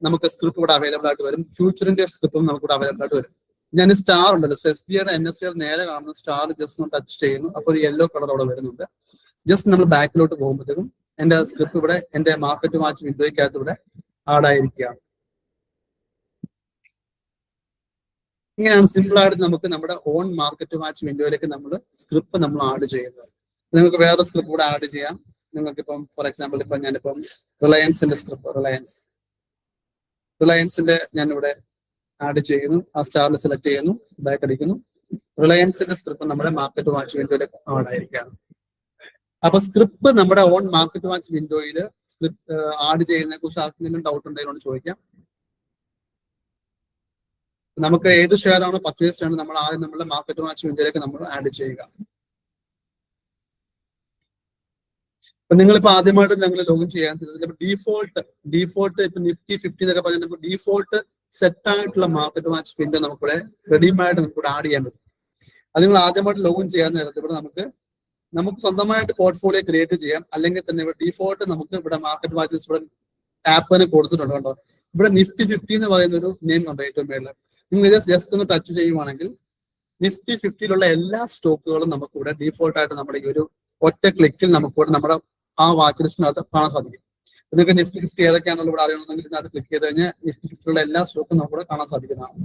നമുക്ക് സ്ക്രിപ്റ്റ് ഇവിടെ അവൈലബിൾ ആയിട്ട് വരും. ഫ്യൂച്ചറിന്റെ സ്ക്രിപ്റ്റും നമുക്ക് ഇവിടെ അവൈലബിൾ ആയിട്ട് വരും. ഞാൻ സ്റ്റാർ ഉണ്ടല്ലോ, SBIയുടെ NSEയുടെ നേരെ കാണുന്ന സ്റ്റാർ ജസ്റ്റ് ഒന്ന് ടച്ച് ചെയ്യുന്നു. അപ്പോൾ ഒരു യെല്ലോ കളർ അവിടെ വരുന്നുണ്ട്. ജസ്റ്റ് നമ്മൾ ബാക്കിലോട്ട് പോകുമ്പോഴത്തേക്കും എന്റെ സ്ക്രിപ്റ്റ് ഇവിടെ എന്റെ മാർക്കറ്റ് വാച്ച് വിൻഡോയ്ക്കകത്ത് ഇവിടെ ആഡ് ആയിരിക്കുകയാണ്. ഇങ്ങനെയാണ് സിമ്പിൾ ആയിട്ട് നമുക്ക് നമ്മുടെ ഓൺ മാർക്കറ്റ് വാച്ച് വിൻഡോയിലേക്ക് നമ്മൾ സ്ക്രിപ്റ്റ് നമ്മൾ ആഡ് ചെയ്യുന്നത്. നിങ്ങൾക്ക് വേറെ സ്ക്രിപ്റ്റ് കൂടെ ആഡ് ചെയ്യാം. നിങ്ങൾക്ക് ഇപ്പം ഫോർ എക്സാമ്പിൾ ഇപ്പം ഞാനിപ്പം റിലയൻസിന്റെ സ്ക്രിപ്റ്റ്, റിലയൻസിന്റെ ഞാനിവിടെ ആഡ് ചെയ്യുന്നു. ആ സ്റ്റാറിൽ സെലക്ട് ചെയ്യുന്നു, ബാക്ക് അടിക്കുന്നു. റിലയൻസിന്റെ സ്ക്രിപ്റ്റ് നമ്മുടെ മാർക്കറ്റ് വാച്ച് വിൻഡോയിലേക്ക് ആഡ് ആയിരിക്കുകയാണ്. അപ്പൊ സ്ക്രിപ്റ്റ് നമ്മുടെ ഓൺ മാർക്കറ്റ് വാച്ച് വിൻഡോയിൽ സ്ക്രിപ്റ്റ് ആഡ് ചെയ്യുന്നതിനെ കുറിച്ച് ആർക്കെങ്കിലും ഡൗട്ട് ഉണ്ടെങ്കിൽ ചോദിക്കാം. നമുക്ക് ഏത് ഷെയർ ആണ് പർച്ചേസ് ചെയ്യണം നമ്മൾ ആദ്യം നമ്മുടെ മാർക്കറ്റ് വാച്ച് വിൻഡോയിലേക്ക് നമ്മൾ ആഡ് ചെയ്യുക. അപ്പൊ നിങ്ങളിപ്പോ ആദ്യമായിട്ട് ഞങ്ങൾ ലോഗിൻ ചെയ്യാൻ ഡിഫോൾട്ട് ഇപ്പൊ നിഫ്റ്റി 50 എന്നൊക്കെ പറഞ്ഞാൽ നമുക്ക് ഡിഫോൾട്ട് സെറ്റ് ആയിട്ടുള്ള മാർക്കറ്റ് വാച്ച് വിൻഡോ നമുക്കിവിടെ റെഡിമായിട്ട് നമുക്കിവിടെ ആഡ് ചെയ്യാൻ പറ്റും. അത് നിങ്ങൾ ആദ്യമായിട്ട് ലോഗിൻ ചെയ്യാൻ നേരത്തെ ഇവിടെ നമുക്ക് സ്വന്തമായിട്ട് പോർട്ട്ഫോളിയോ ക്രിയേറ്റ് ചെയ്യാം. അല്ലെങ്കിൽ തന്നെ ഇവിടെ ഡിഫോൾട്ട് നമുക്ക് ഇവിടെ മാർക്കറ്റ് വാച്ചസ് ഇവിടെ ആപ്പിന് കൊടുത്തിട്ടുണ്ട്. കേട്ടോ, ഇവിടെ നിഫ്റ്റി 50 എന്ന് പറയുന്ന ഒരു നെയിം ഉണ്ട് ഏറ്റവും മേളിൽ. നിങ്ങൾ ഇത് ജസ്റ്റ് ഒന്ന് ടച്ച് ചെയ്യുവാണെങ്കിൽ നിഫ്റ്റി 50യിലുള്ള എല്ലാ സ്റ്റോക്കുകളും നമുക്ക് ഇവിടെ ഡിഫോൾട്ട് ആയിട്ട് നമ്മുടെ ഈ ഒരു ഒറ്റ ക്ലിക്കിൽ നമുക്ക് ഇവിടെ നമ്മുടെ ആ വാച്ച് ലിസ്റ്റിനകത്ത് കാണാൻ സാധിക്കും. നിങ്ങൾക്ക് നിഫ്റ്റി 50 ഏതൊക്കെയാണെന്നുള്ള ഇവിടെ അറിയണമെങ്കിൽ ഇതിനകത്ത് ക്ലിക്ക് ചെയ്ത് കഴിഞ്ഞാൽ നിഫ്റ്റി 50യിലുള്ള എല്ലാ സ്റ്റോക്കും നമുക്ക് ഇവിടെ കാണാൻ സാധിക്കുന്നതാണ്.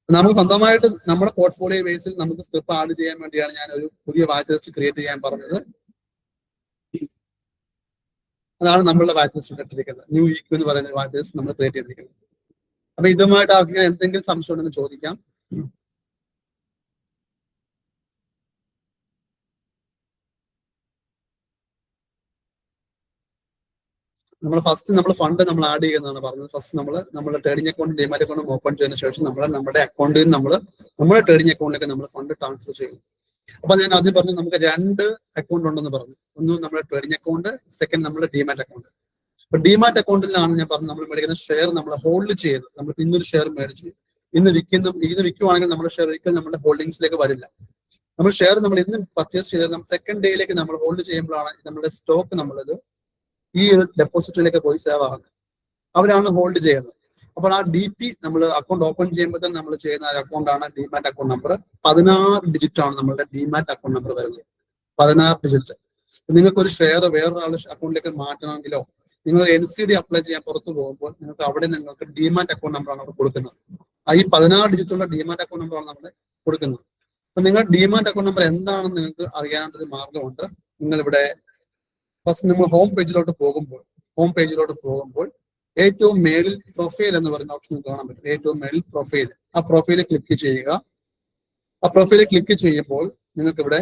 നമുക്ക് സ്വന്തമായിട്ട് നമ്മുടെ പോർട്ട്ഫോളിയോ ബേസിൽ നമുക്ക് സ്ക്രിപ്റ്റ് ആഡ് ചെയ്യാൻ വേണ്ടിയാണ് ഞാൻ ഒരു പുതിയ വാച്ച് ലിസ്റ്റ് ക്രിയേറ്റ് ചെയ്യാൻ പറഞ്ഞത്. അതാണ് നമ്മളുടെ വാച്ച് ലിസ്റ്റ് ഇട്ടിരിക്കുന്നത്. ന്യൂ ഇക്യു എന്ന് പറയുന്ന വാച്ച് ലിസ്റ്റ് നമ്മൾ ക്രിയേറ്റ് ചെയ്തിരിക്കുന്നത്. അപ്പൊ ഇതുമായിട്ട് ആർക്കെങ്കിലും എന്തെങ്കിലും സംശയം ഉണ്ടെന്ന് ചോദിക്കാം. നമ്മൾ ഫണ്ട് നമ്മൾ ആഡ് ചെയ്യുന്നതാണ് പറഞ്ഞത്. ഫസ്റ്റ് നമ്മുടെ trading account demat account open ചെയ്തതിനു ശേഷം നമ്മുടെ അക്കൗണ്ടിൽ നിന്ന് നമ്മുടെ ട്രേഡിംഗ് അക്കൗണ്ടിലേക്ക് നമ്മൾ ഫണ്ട് ട്രാൻസ്ഫർ ചെയ്യും. അപ്പൊ ഞാൻ ആദ്യം പറഞ്ഞു നമുക്ക് രണ്ട് അക്കൗണ്ട് ഉണ്ടെന്ന് പറഞ്ഞു. ഒന്ന് നമ്മുടെ ട്രേഡിംഗ് അക്കൗണ്ട്, സെക്കൻഡ് നമ്മുടെ ഡിമാറ്റ് അക്കൗണ്ട്. അപ്പൊ ഡിമാറ്റ് അക്കൗണ്ടിലാണ് ഞാൻ പറഞ്ഞു നമ്മൾ മേടിക്കുന്ന ഷെയർ നമ്മൾ ഹോൾഡ് ചെയ്യുന്നത്. നമ്മൾ ഇന്നൊരു ഷെയർ മേടിച്ചു, ഇന്ന് വിൽക്കുവാണെങ്കിൽ നമ്മുടെ ഷെയർ ഒരിക്കലും നമ്മുടെ ഹോൾഡിംഗ്സിലേക്ക് വരില്ല. നമ്മൾ ഷെയർ നമ്മൾ ഇന്ന് പർച്ചേസ് ചെയ്ത് സെക്കൻഡ് ഡേയിലേക്ക് നമ്മൾ ഹോൾഡ് ചെയ്യുമ്പോഴാണ് നമ്മുടെ സ്റ്റോക്ക് നമ്മളത് ഈ ഒരു ഡെപ്പോസിറ്റിലേക്ക് പോയി സേവ് ആകുന്നത്. അവരാണ് ഹോൾഡ് ചെയ്യുന്നത്. അപ്പോൾ ആ DP നമ്മൾ അക്കൗണ്ട് ഓപ്പൺ ചെയ്യുമ്പോൾ തന്നെ നമ്മൾ ചെയ്യുന്ന അക്കൗണ്ടാണ് ഡിമാറ്റ് അക്കൗണ്ട് നമ്പർ. 16 ഡിജിറ്റ് ആണ് നമ്മളുടെ ഡിമാറ്റ് അക്കൗണ്ട് നമ്പർ വരുന്നത്. 16 ഡിജിറ്റ്. നിങ്ങൾക്ക് ഒരു ഷെയർ വേറൊരാളുടെ അക്കൗണ്ടിലേക്ക് മാറ്റണമെങ്കിലോ നിങ്ങൾ NCD അപ്ലൈ ചെയ്യാൻ പുറത്തു പോകുമ്പോൾ നിങ്ങൾക്ക് ഡിമാറ്റ് അക്കൗണ്ട് നമ്പറാണ് അവിടെ കൊടുക്കുന്നത്. ഈ 16 ഡിജിറ്റുള്ള ഡിമാറ്റ് അക്കൗണ്ട് നമ്പറാണ് നമ്മൾ കൊടുക്കുന്നത്. അപ്പൊ നിങ്ങൾ ഡിമാറ്റ് അക്കൗണ്ട് നമ്പർ എന്താണെന്ന് നിങ്ങൾക്ക് അറിയാനായിട്ടൊരു മാർഗമുണ്ട്. നിങ്ങൾ ഇവിടെ ഫസ്റ്റ് നമ്മൾ ഹോം പേജിലോട്ട് പോകുമ്പോൾ ഏറ്റവും മേളിൽ പ്രൊഫൈൽ എന്ന് പറയുന്ന ഓപ്ഷൻ കാണാൻ പറ്റും. ഏറ്റവും മേളിൽ പ്രൊഫൈൽ, ആ പ്രൊഫൈലിൽ ക്ലിക്ക് ചെയ്യുക. ആ പ്രൊഫൈലിൽ ക്ലിക്ക് ചെയ്യുമ്പോൾ നിങ്ങൾക്ക് ഇവിടെ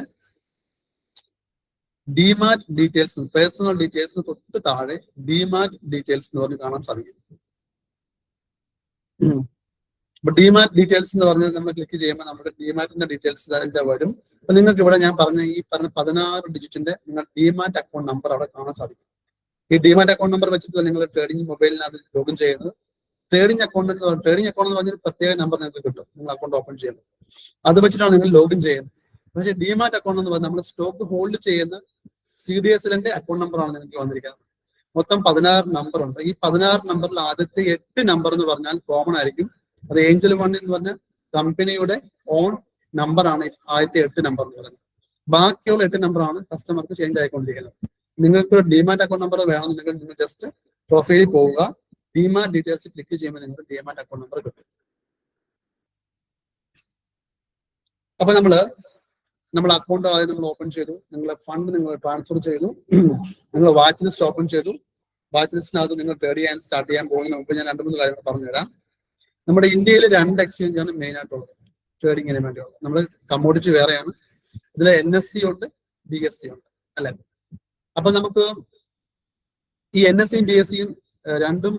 ഡിമാറ്റ് ഡീറ്റെയിൽസ്, പേഴ്സണൽ ഡീറ്റെയിൽസ് തൊട്ട് താഴെ ഡിമാറ്റ് ഡീറ്റെയിൽസ് എന്ന് പറഞ്ഞ് കാണാൻ സാധിക്കും. അപ്പൊ ഡിമാറ്റ് ഡീറ്റെയിൽസ് എന്ന് പറഞ്ഞാൽ നമ്മൾ ക്ലിക്ക് ചെയ്യുമ്പോൾ നമ്മുടെ ഡിമാറ്റിന്റെ ഡീറ്റെയിൽസ് അതിന്റെ വരും. അപ്പൊ നിങ്ങൾക്ക് ഇവിടെ ഞാൻ പറഞ്ഞ 16 ഡിജിറ്റിന്റെ നിങ്ങൾ ഡിമാറ്റ് അക്കൗണ്ട് നമ്പർ അവിടെ കാണാൻ സാധിക്കും. ഈ ഡിമാറ്റ് അക്കൗണ്ട് നമ്പർ വെച്ചിട്ട് നിങ്ങൾ ട്രേഡിംഗ് മൊബൈലിനകത്ത് ലോഗിൻ ചെയ്യുന്നത്. ട്രേഡിംഗ് അക്കൗണ്ട് എന്ന് പറഞ്ഞൊരു പ്രത്യേക നമ്പർ നിങ്ങൾക്ക് കിട്ടും നിങ്ങൾ അക്കൗണ്ട് ഓപ്പൺ ചെയ്യുന്നത്. അത് വെച്ചിട്ടാണ് നിങ്ങൾ ലോഗിൻ ചെയ്യുന്നത്. പക്ഷേ ഡിമാറ്റ് അക്കൗണ്ട് എന്ന് പറഞ്ഞാൽ നമ്മൾ സ്റ്റോക്ക് ഹോൾഡ് ചെയ്യുന്ന CDSLന്റെ അക്കൗണ്ട് നമ്പറാണ് നിങ്ങൾക്ക് വന്നിരിക്കുന്നത്. മൊത്തം 16 നമ്പർ ഉണ്ട്. ഈ 16 നമ്പറിൽ ആദ്യത്തെ 8 നമ്പർ എന്ന് പറഞ്ഞാൽ കോമൺ ആയിരിക്കും. അത് ഏഞ്ചൽ വൺ എന്ന് പറഞ്ഞ കമ്പനിയുടെ ഓൺ നമ്പറാണ് ആദ്യത്തെ 8 നമ്പർ എന്ന് പറയുന്നത്. ബാക്കിയുള്ള 8 നമ്പറാണ് കസ്റ്റമർക്ക് ചേഞ്ച് ആയിക്കൊണ്ടിരിക്കുന്നത്. നിങ്ങൾക്ക് ഡിമാറ്റ് അക്കൗണ്ട് നമ്പർ വേണമെന്നുണ്ടെങ്കിൽ നിങ്ങൾ ജസ്റ്റ് പ്രൊഫൈലിൽ പോവുക, ഡിമാറ്റ് ഡീറ്റെയിൽസ് ക്ലിക്ക് ചെയ്യുമ്പോൾ നിങ്ങൾക്ക് ഡിമാറ്റ് അക്കൗണ്ട് നമ്പർ കിട്ടും. അപ്പൊ നമ്മൾ അക്കൗണ്ട് ആദ്യം നമ്മൾ ഓപ്പൺ ചെയ്തു, നിങ്ങളെ ഫണ്ട് നിങ്ങൾ ട്രാൻസ്ഫർ ചെയ്തു, നിങ്ങൾ വാച്ച് ലിസ്റ്റ് ഓപ്പൺ ചെയ്തു. വാച്ച് ലിസ്റ്റിനകത്ത് നിങ്ങൾ ട്രേഡ് ചെയ്യാൻ സ്റ്റാർട്ട് ചെയ്യാൻ പോകുന്നതിന് മുമ്പ് ഞാൻ 2-3 കാര്യങ്ങൾ പറഞ്ഞുതരാം. നമ്മുടെ ഇന്ത്യയിൽ 2 എക്സ്ചേഞ്ച് ആണ് മെയിൻ ആയിട്ടുള്ളത് ട്രേഡിങ്ങിന് വേണ്ടിയുള്ളത്. നമ്മൾ കമ്മോഡിറ്റി വേറെയാണ്, ഇതിൽ NSE ഉണ്ട്, BSE ഉണ്ട് അല്ലെ. അപ്പൊ നമുക്ക് ഈ NSEയും BSEയും രണ്ടും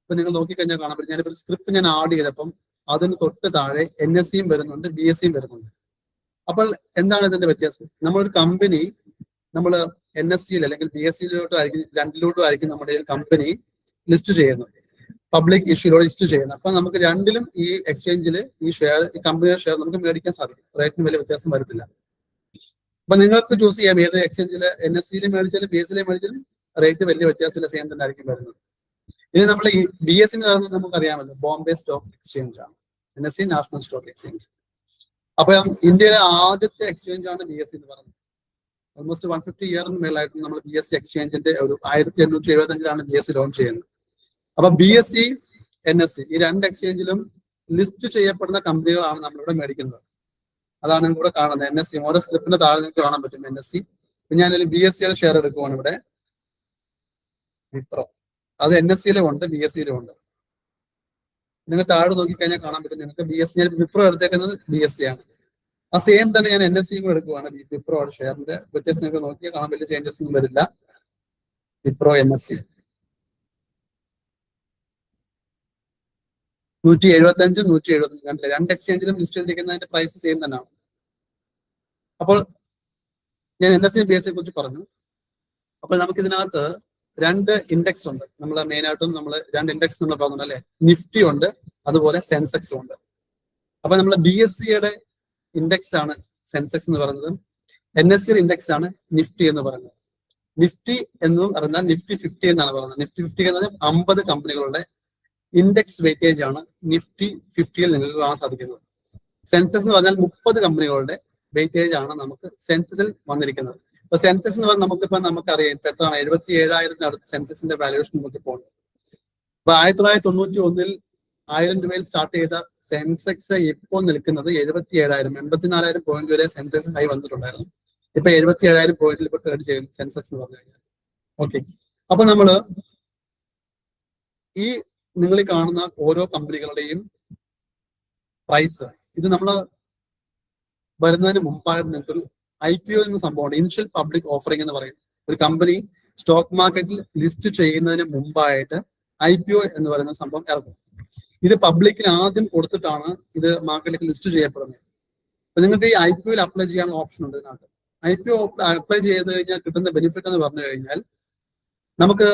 ഇപ്പൊ നിങ്ങൾ നോക്കിക്കഴിഞ്ഞാൽ കാണാൻ പറ്റും. ഞാനിപ്പോ സ്ക്രിപ്റ്റ് ഞാൻ ആഡ് ചെയ്തപ്പം അതിന് തൊട്ട് താഴെ NSEയും വരുന്നുണ്ട്, BSEയും വരുന്നുണ്ട്. അപ്പോൾ എന്താണ് ഇതിന്റെ വ്യത്യാസം? നമ്മളൊരു കമ്പനി നമ്മൾ NSEയിൽ അല്ലെങ്കിൽ BSEയിലോട്ടും രണ്ടിലോട്ടും ആയിരിക്കും നമ്മുടെ കമ്പനി ലിസ്റ്റ് ചെയ്യുന്നത്, പബ്ലിക് ഇഷ്യൂലോട് ലിസ്റ്റ് ചെയ്യുന്നത്. അപ്പൊ നമുക്ക് രണ്ടിലും ഈ എക്സ്ചേഞ്ചിൽ ഈ ഷെയർ, ഈ കമ്പനിയുടെ ഷെയർ നമുക്ക് മേടിക്കാൻ സാധിക്കും. റേറ്റിന് വലിയ വ്യത്യാസം വരത്തില്ല. അപ്പൊ നിങ്ങൾക്ക് ചൂസ് ചെയ്യാം ഏത് എക്സ്ചേഞ്ചിൽ, NSEയിൽ മേടിച്ചാലും BSEയിൽ മേടിച്ചാലും റേറ്റ് വലിയ വ്യത്യാസമില്ല, സെയിം തന്നെ ആയിരിക്കും വരുന്നത്. ഇനി നമ്മൾ ഈ BSE എന്ന് പറയുന്നത് നമുക്കറിയാമല്ലോ, ബോംബെ സ്റ്റോക്ക് എക്സ്ചേഞ്ച് ആണ്. NSE national stock exchange. അപ്പൊ ഇന്ത്യയിലെ ആദ്യത്തെ എക്സ്ചേഞ്ച് ആണ് BSE എന്ന് പറയുന്നത്. ഓൾമോസ്റ്റ് 150 ഇയറിന് മേലായിട്ട് നമ്മൾ BSE എക്സ്ചേഞ്ചിന്റെ ഒരു 1875 BSE ലോഞ്ച് ചെയ്യുന്നത്. അപ്പൊ BSE, NSE ഈ 2 എക്സ്ചേഞ്ചിലും ലിസ്റ്റ് ചെയ്യപ്പെടുന്ന കമ്പനികളാണ് നമ്മളിവിടെ മേടിക്കുന്നത്. അതാണ് ഇവിടെ കാണുന്നത്. NSE ഓരോ സ്ക്രിപ്റ്റിന്റെ താഴെ നിങ്ങൾക്ക് കാണാൻ പറ്റും NSE. ഞാൻ BSEയുടെ ഷെയർ എടുക്കുവാണ് ഇവിടെ. വിപ്രോ, അത് NSEയിലും ഉണ്ട്, BSEയിലും ഉണ്ട്. നിങ്ങൾ താഴെ നോക്കിക്കഴിഞ്ഞാൽ കാണാൻ പറ്റും നിങ്ങൾക്ക് BSE. വിപ്രോ എടുത്തേക്കുന്നത് BSE ആണ്. ആ സെയിം തന്നെ ഞാൻ NSEയും എടുക്കുവാണ്. വിപ്രോയുടെ ഷെയറിന്റെ വ്യത്യാസം നിങ്ങൾക്ക് നോക്കിയാൽ കാണാൻ വലിയ ചേഞ്ചസ് ഒന്നും വരില്ല. വിപ്രോ NSE 175, 175 2 എക്സ്ചേഞ്ചിലും ലിസ്റ്റ് ചെയ്തിരിക്കുന്നതിന്റെ പ്രൈസ് സെയിം തന്നെയാണ്. അപ്പോൾ ഞാൻ NSE BSE കുറിച്ച് പറഞ്ഞു. അപ്പോൾ നമുക്ക് ഇതിനകത്ത് 2 ഇൻഡെക്സ് ഉണ്ട്. നമ്മൾ മെയിൻ ആയിട്ടും നമ്മൾ 2 ഇൻഡെക്സ് നമ്മൾ പറഞ്ഞത് അല്ലെ, നിഫ്റ്റി ഉണ്ട്, അതുപോലെ സെൻസെക്സ് ഉണ്ട്. അപ്പൊ നമ്മൾ BSEയുടെ ഇൻഡെക്സ് ആണ് സെൻസെക്സ് എന്ന് പറയുന്നത്, NSEയുടെ ഇൻഡെക്സ് ആണ് നിഫ്റ്റി എന്ന് പറയുന്നത്. നിഫ്റ്റി എന്ന് പറഞ്ഞാൽ നിഫ്റ്റി 50 എന്നാണ് പറയുന്നത്. നിഫ്റ്റി 50 എന്ന് പറഞ്ഞാൽ 50 കമ്പനികളുടെ ഇൻഡെക്സ് വെയിറ്റേജ് ആണ് നിഫ്റ്റി 50യിൽ നിങ്ങൾക്ക് കാണാൻ സാധിക്കുന്നത്. സെൻസെക്സ് എന്ന് പറഞ്ഞാൽ 30 കമ്പനികളുടെ വെയിറ്റേജ് ആണ് നമുക്ക് സെൻസസിൽ വന്നിരിക്കുന്നത്. അപ്പൊ സെൻസെക്സ് എന്ന് പറഞ്ഞാൽ നമുക്കറിയാം ഇപ്പൊ എത്രയാണ്, 77,000 അടുത്ത് സെൻസെക്സിന്റെ വാല്യൂഷൻ നമുക്ക് പോകുന്നത്. അപ്പൊ 1991 1000 രൂപയിൽ സ്റ്റാർട്ട് ചെയ്ത സെൻസെക്സ് ഇപ്പോൾ നിൽക്കുന്നത് 77,000, 84,000 പോയിന്റ് വരെ സെൻസെക്സ് ഹൈ വന്നിട്ടുണ്ടായിരുന്നു. ഇപ്പൊ 77,000 പോയിന്റിൽ ഇപ്പൊ ട്രേഡ് ചെയ്യും സെൻസെക്സ് എന്ന് പറഞ്ഞു കഴിഞ്ഞാൽ. ഓക്കെ, അപ്പൊ നമ്മള് ഈ നിങ്ങൾ കാണുന്ന ഓരോ കമ്പനികളുടെയും പ്രൈസ്, ഇത് നമ്മൾ വരുന്നതിന് മുമ്പായിട്ട് നിങ്ങൾക്കൊരു IPO എന്ന സംഭവമുണ്ട്, ഇനിഷ്യൽ പബ്ലിക് ഓഫറിംഗ് എന്ന് പറയും. ഒരു കമ്പനി സ്റ്റോക്ക് മാർക്കറ്റിൽ ലിസ്റ്റ് ചെയ്യുന്നതിന് മുമ്പായിട്ട് IPO എന്ന് പറയുന്ന സംഭവം ഇറക്കും. ഇത് പബ്ലിക്കിൽ ആദ്യം കൊടുത്തിട്ടാണ് ഇത് മാർക്കറ്റിലേക്ക് ലിസ്റ്റ് ചെയ്യപ്പെടുന്നത്. അപ്പൊ നിങ്ങൾക്ക് ഈ IPOയിൽ അപ്ലൈ ചെയ്യാനുള്ള ഓപ്ഷൻ ഉണ്ട് ഇതിനകത്ത്. IPO അപ്ലൈ ചെയ്ത് കഴിഞ്ഞാൽ കിട്ടുന്ന ബെനിഫിറ്റ് എന്ന് പറഞ്ഞു കഴിഞ്ഞാൽ നമുക്ക്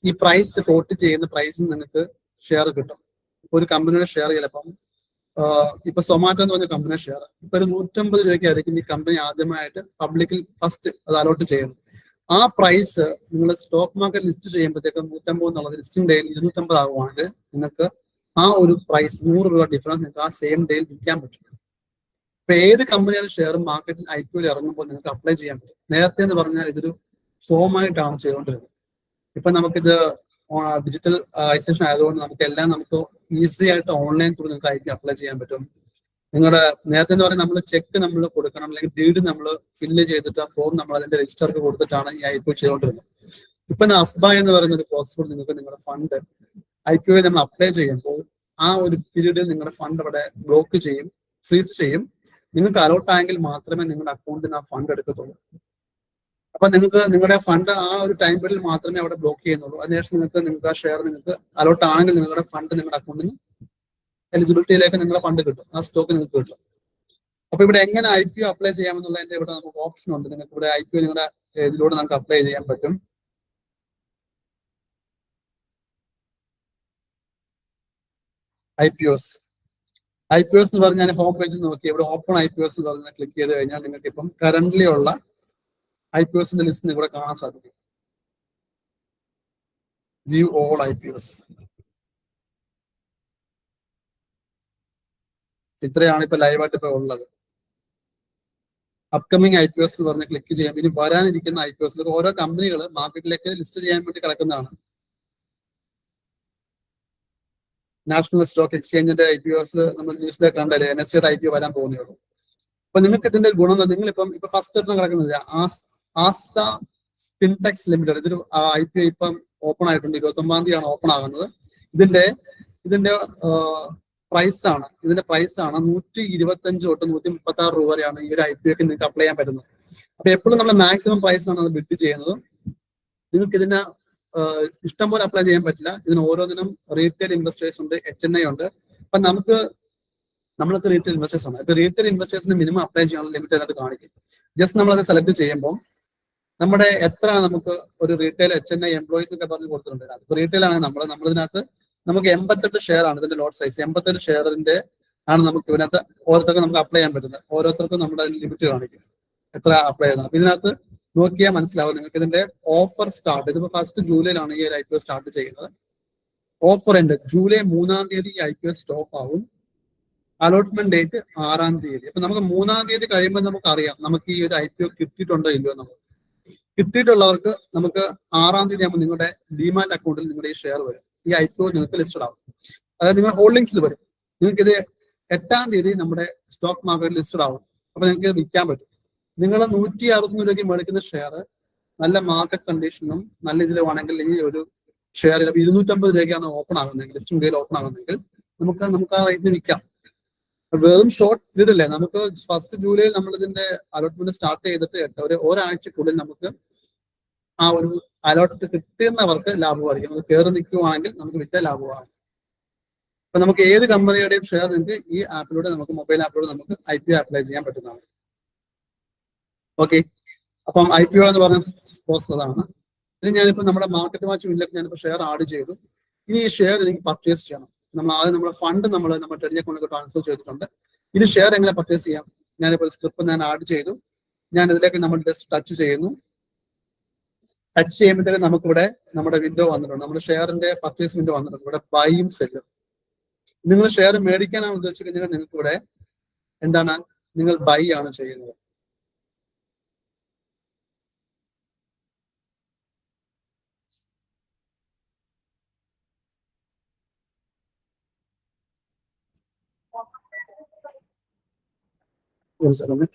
ഈ പ്രൈസ് കോട്ട് ചെയ്യുന്ന പ്രൈസിൽ നിങ്ങൾക്ക് ഷെയർ കിട്ടും. ഒരു കമ്പനിയുടെ ഷെയർ ചിലപ്പം ഇപ്പൊ സൊമാറ്റോ എന്ന് പറഞ്ഞ കമ്പനിയുടെ ഷെയർ ഇപ്പൊ ഒരു 150 രൂപയ്ക്കായിരിക്കും ഈ കമ്പനി ആദ്യമായിട്ട് പബ്ലിക്കിൽ ഫസ്റ്റ് അത് അലോട്ട് ചെയ്യുന്നത്. ആ പ്രൈസ് നിങ്ങൾ സ്റ്റോക്ക് മാർക്കറ്റ് ലിസ്റ്റ് ചെയ്യുമ്പോഴത്തേക്കും 150 എന്നുള്ളത് ലിസ്റ്റിംഗ് ഡേയിൽ 250 ആകുവാണെങ്കിൽ നിങ്ങൾക്ക് ആ ഒരു പ്രൈസ് 100 രൂപ ഡിഫറൻസ് നിങ്ങൾക്ക് ആ സെയിം ഡേയിൽ വിൽക്കാൻ പറ്റും. ഇപ്പൊ ഏത് കമ്പനിയുടെ ഷെയർ മാർക്കറ്റിൽ IPOയിൽ ഇറങ്ങുമ്പോൾ നിങ്ങൾക്ക് അപ്ലൈ ചെയ്യാൻ പറ്റും. നേരത്തെ എന്ന് പറഞ്ഞാൽ ഇതൊരു ഫോമായിട്ടാണ് ചെയ്തുകൊണ്ടിരുന്നത്. ഇപ്പൊ നമുക്കിത് ഡിജിറ്റൽ ഐസേഷൻ ആയതുകൊണ്ട് നമുക്ക് ഈസി ആയിട്ട് ഓൺലൈൻ ത്രൂ നിങ്ങൾക്ക് IPO അപ്ലൈ ചെയ്യാൻ പറ്റും. നിങ്ങളുടെ നേരത്തെ എന്ന് പറയുന്നത് നമ്മൾ ചെക്ക് നമ്മൾ കൊടുക്കണം, അല്ലെങ്കിൽ ഡീഡ് നമ്മൾ ഫില്ല് ചെയ്തിട്ട് ആ ഫോം നമ്മൾ അതിന്റെ രജിസ്റ്റർക്ക് കൊടുത്തിട്ടാണ് ഈ IPO ചെയ്തുകൊണ്ടിരുന്നത്. ഇപ്പൊ അസ്ബ എന്ന് പറയുന്ന ഒരു പ്രോസസ് നിങ്ങൾക്ക് നിങ്ങളുടെ ഫണ്ട് IPOയിൽ നമ്മൾ അപ്ലൈ ചെയ്യുമ്പോൾ ആ ഒരു പീരീഡിൽ നിങ്ങളുടെ ഫണ്ട് അവിടെ ബ്ലോക്ക് ചെയ്യും, ഫ്രീസ് ചെയ്യും. നിങ്ങൾക്ക് അലോട്ട് ആയെങ്കിൽ മാത്രമേ നിങ്ങളുടെ അക്കൗണ്ടിൽ നിന്ന് ആ ഫണ്ട് എടുക്കത്തുള്ളൂ. അപ്പൊ നിങ്ങൾക്ക് നിങ്ങളുടെ ഫണ്ട് ആ ഒരു ടൈം പീരീഡിൽ മാത്രമേ അവിടെ ബ്ലോക്ക് ചെയ്യുന്നുള്ളൂ. അതിനുശേഷം നിങ്ങൾക്ക് ആ ഷെയർ നിങ്ങൾക്ക് അലോട്ട് ആണെങ്കിൽ നിങ്ങളുടെ ഫണ്ട് നിങ്ങളുടെ അക്കൗണ്ടിൽ നിന്ന് എലിജിബിലിറ്റിയിലേക്ക് നിങ്ങളുടെ ഫണ്ട് കിട്ടും, ആ സ്റ്റോക്ക് നിങ്ങൾക്ക് കിട്ടും. അപ്പൊ ഇവിടെ എങ്ങനെ IPO അപ്ലൈ ചെയ്യാമെന്നുള്ളതിന്റെ ഇവിടെ നമുക്ക് ഓപ്ഷൻ ഉണ്ട്. നിങ്ങൾക്ക് ഇവിടെ IPO നിങ്ങളുടെ ഇതിലൂടെ നമുക്ക് അപ്ലൈ ചെയ്യാൻ പറ്റും. IPOs എന്ന് പറഞ്ഞാൽ ഹോം പേജിൽ നോക്കി ഇവിടെ ഓപ്പൺ IPOs എന്ന് പറഞ്ഞാൽ ക്ലിക്ക് ചെയ്ത് കഴിഞ്ഞാൽ നിങ്ങൾക്ക് ഇപ്പം കറന്റ്ലി ഉള്ള IPOസിന്റെ ലിസ്റ്റ് ഇവിടെ കാണാൻ സാധിക്കും. View all IPOs. ഇത്രയാണ് ഇപ്പൊ ലൈവായിട്ട് ഇപ്പൊ ഉള്ളത്. അപ്കമിങ് IPOs എന്ന് പറഞ്ഞ് ക്ലിക്ക് ചെയ്യാം. ഇനി വരാനിരിക്കുന്ന IPOs ഓരോ കമ്പനികൾ മാർക്കറ്റിലേക്ക് ലിസ്റ്റ് ചെയ്യാൻ വേണ്ടി കിടക്കുന്നതാണ്. നാഷണൽ സ്റ്റോക്ക് എക്സ്ചേഞ്ചിന്റെ IPOs നമ്മൾ ന്യൂസിലേക്ക് കണ്ടല്ലേ, NSEയുടെ IPO വരാൻ പോകുന്നേ. അപ്പൊ നിങ്ങൾക്ക് ഇതിന്റെ ഗുണം നിങ്ങളിപ്പം ഫസ്റ്റ് ഒരെണ്ണം കിടക്കുന്നില്ല, ആസ്ത സ്പിൻടെക്സ് ലിമിറ്റഡ്. ഇതൊരു IPO ഇപ്പം ഓപ്പൺ ആയിട്ടുണ്ട്. 29-ാം തീയതിയാണ് ഓപ്പൺ ആകുന്നത്. ഇതിന്റെ പ്രൈസ് ആണ്, ഇതിന്റെ പ്രൈസ് ആണ് 125 തൊട്ട് 136 രൂപ വരെയാണ് ഈ ഒരു IPO ക്ക് നിങ്ങൾക്ക് അപ്ലൈ ചെയ്യാൻ പറ്റുന്നത്. അപ്പൊ എപ്പോഴും നമ്മൾ മാക്സിമം പ്രൈസിലാണ് അത് ബിഡ് ചെയ്യുന്നത്. നിങ്ങൾക്ക് ഇതിന് ഇഷ്ടം പോലെ അപ്ലൈ ചെയ്യാൻ പറ്റില്ല. ഇതിന് ഓരോന്നിനും റീറ്റെയിൽ ഇൻവെസ്റ്റേഴ്സ് ഉണ്ട്, HNI ഉണ്ട്. അപ്പൊ നമ്മളൊക്കെ റീറ്റെയിൽ ഇൻവെസ്റ്റേഴ്സ് ആണ്. ഇപ്പൊ റീറ്റെയിൽ ഇൻവെസ്റ്റേഴ്സിന് മിനിമം അപ്ലൈ ചെയ്യാനുള്ള ലിമിറ്റ് അതിനകത്ത് കാണിക്കും. ജസ്റ്റ് നമ്മളത് സെലക്ട് ചെയ്യുമ്പോൾ നമ്മുടെ എത്ര നമുക്ക് ഒരു റീറ്റെയിൽ HNI എംപ്ലോയീസ് ഒക്കെ പറഞ്ഞ് കൊടുത്തിട്ടുണ്ട്. ഇപ്പൊ റീറ്റെയിൽ ആണ് നമ്മളിതിനകത്ത് നമുക്ക് 88 ഷെയർ ആണ് ഇതിന്റെ ലോട്ട് സൈസ്. 88 ഷെയറിന്റെ ആണ് നമുക്ക് ഇതിനകത്ത് ഓരോരുത്തർക്കും നമുക്ക് അപ്ലൈ ചെയ്യാൻ പറ്റുന്നത്. ഓരോരുത്തർക്കും നമ്മുടെ ലിമിറ്റ് കാണിക്കും എത്ര അപ്ലൈ ചെയ്യുന്നത്. അപ്പൊ ഇതിനകത്ത് നോക്കിയാൽ മനസ്സിലാവും നിങ്ങൾക്ക് ഇതിന്റെ ഓഫർ സ്റ്റാർട്ട്. ഇതിപ്പോ 1 ജൂലൈയിലാണ് ഈ ഒരു IPO സ്റ്റാർട്ട് ചെയ്യുന്നത്. ഓഫർ ഉണ്ട് ജൂലൈ 3-ാം തീയതി IPO സ്റ്റോപ്പ് ആവും. അലോട്ട്മെന്റ് ഡേറ്റ് 6-ാം തീയതി. അപ്പൊ നമുക്ക് 3-ാം തീയതി കഴിയുമ്പോൾ നമുക്ക് അറിയാം നമുക്ക് ഈ ഒരു IPO കിട്ടിയിട്ടുണ്ടോ ഇല്ലയോ എന്നുള്ളത്. കിട്ടിയിട്ടുള്ളവർക്ക് നമുക്ക് 6-ാം തീയതി ആകുമ്പോൾ നിങ്ങളുടെ ഡിമാറ്റ് അക്കൗണ്ടിൽ നിങ്ങളുടെ ഈ ഷെയർ വരും. ഈ IPO നിങ്ങൾക്ക് ലിസ്റ്റഡ് ആവും. അതായത് നിങ്ങളുടെ ഹോൾഡിംഗ്സിൽ വരും. നിങ്ങൾക്ക് ഇത് 8-ാം തീയതി നമ്മുടെ സ്റ്റോക്ക് മാർക്കറ്റിൽ ലിസ്റ്റഡ് ആവും. അപ്പൊ നിങ്ങൾക്ക് വിൽക്കാൻ പറ്റും. നിങ്ങൾ 163 രൂപയ്ക്ക് മേടിക്കുന്ന ഷെയർ നല്ല മാർക്കറ്റ് കണ്ടീഷനും നല്ല ഇതിലുമാണെങ്കിൽ ഈ ഒരു ഷെയർ 250 രൂപയ്ക്കാണ് ഓപ്പൺ ആകുന്നതെങ്കിൽ, ലിസ്റ്റിംഗ് ഡേയിൽ ഓപ്പൺ ആകുന്നെങ്കിൽ നമുക്ക് ആ റേറ്റിന് വിൽക്കാം. വെറും ഷോർട്ട് പീരീഡ് അല്ലേ. നമുക്ക് 1 ജൂലൈയിൽ നമ്മൾ ഇതിന്റെ അലോട്ട്മെന്റ് സ്റ്റാർട്ട് ചെയ്തിട്ട് ഒരാഴ്ചക്കുള്ളിൽ നമുക്ക് ആ ഒരു അലോട്ട് കിട്ടുന്നവർക്ക് ലാഭമായിരിക്കും. അത് കയറി നിൽക്കുവാണെങ്കിൽ നമുക്ക് വിറ്റാൽ ലാഭമാണ്. അപ്പൊ നമുക്ക് ഏത് കമ്പനിയുടെയും ഷെയർ നിങ്ങൾക്ക് ഈ ആപ്പിലൂടെ നമുക്ക് മൊബൈൽ ആപ്പിലൂടെ നമുക്ക് IPO അപ്ലൈ ചെയ്യാൻ പറ്റുന്നതാണ്. ഓക്കെ, അപ്പം IPO എന്ന് പറഞ്ഞ പ്രോസസ് അതാണ്. ഇനി ഞാനിപ്പോ നമ്മുടെ മാർക്കറ്റ് വാച്ച് വിന്നിലേക്ക് ഞാനിപ്പോ ഷെയർ ആഡ് ചെയ്തു. ഇനി ഈ ഷെയർ എനിക്ക് പർച്ചേസ് ചെയ്യണം. ആദ്യം നമ്മുടെ ഫണ്ട് നമ്മുടെ ട്രേഡിംഗ് അക്കൗണ്ടിലേക്ക് ട്രാൻസ്ഫർ ചെയ്തിട്ടുണ്ട്. ഇനി ഷെയർ എങ്ങനെ പർച്ചേസ് ചെയ്യാം? ഞാനിപ്പോൾ സ്ക്രിപ്റ്റ് ഞാൻ ആഡ് ചെയ്തു. ഞാൻ ഇതിലേക്ക് നമ്മൾ ജസ്റ്റ് ടച്ച് ചെയ്യുന്നു. ടച്ച് ചെയ്യുമ്പോഴത്തേക്ക് നമുക്കിവിടെ നമ്മുടെ വിൻഡോ വന്നിട്ടുണ്ട്. നമ്മുടെ ഷെയറിന്റെ പർച്ചേസ് വിൻഡോ വന്നിട്ടുണ്ട്. ഇവിടെ ബൈയും സെല്ലും. നിങ്ങൾ ഷെയർ മേടിക്കാനാണ് ഉദ്ദേശിക്കുന്നത് നിങ്ങൾക്ക് ഇവിടെ എന്താണ്, നിങ്ങൾ ബൈ ആണ് ചെയ്യുന്നത്. ഒരു സെക്കൻഡ്.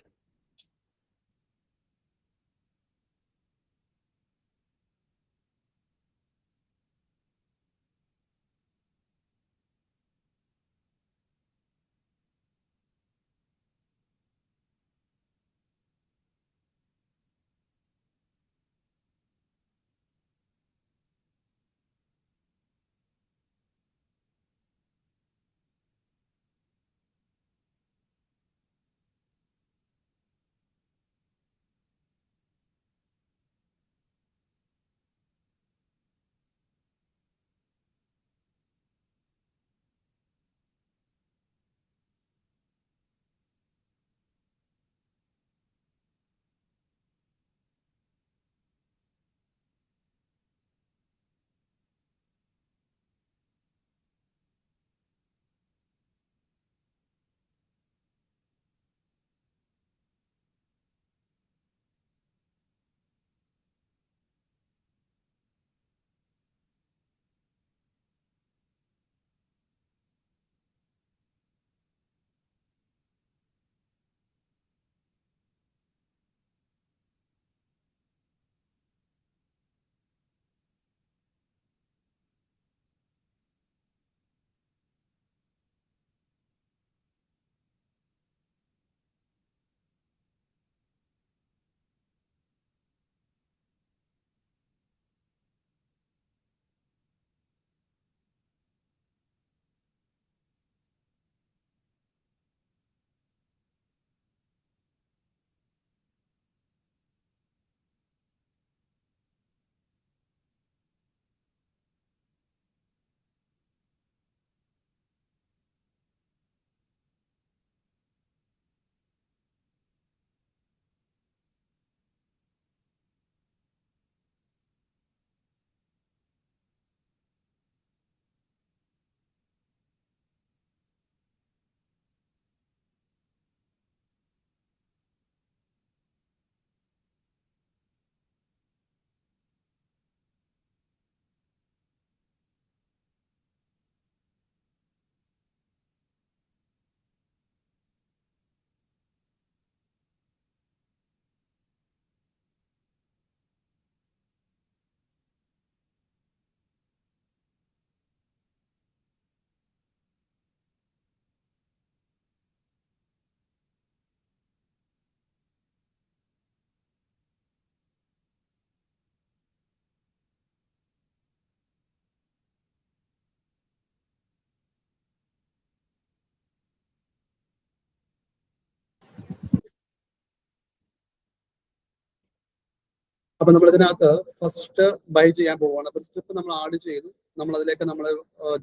അപ്പൊ നമ്മൾ ഇതിനകത്ത് ഫസ്റ്റ് ബൈ ചെയ്യാൻ പോവുകയാണ്. അപ്പൊ സ്ട്രിപ്പ് നമ്മൾ ആഡ് ചെയ്തു. നമ്മൾ അതിലേക്ക് നമ്മൾ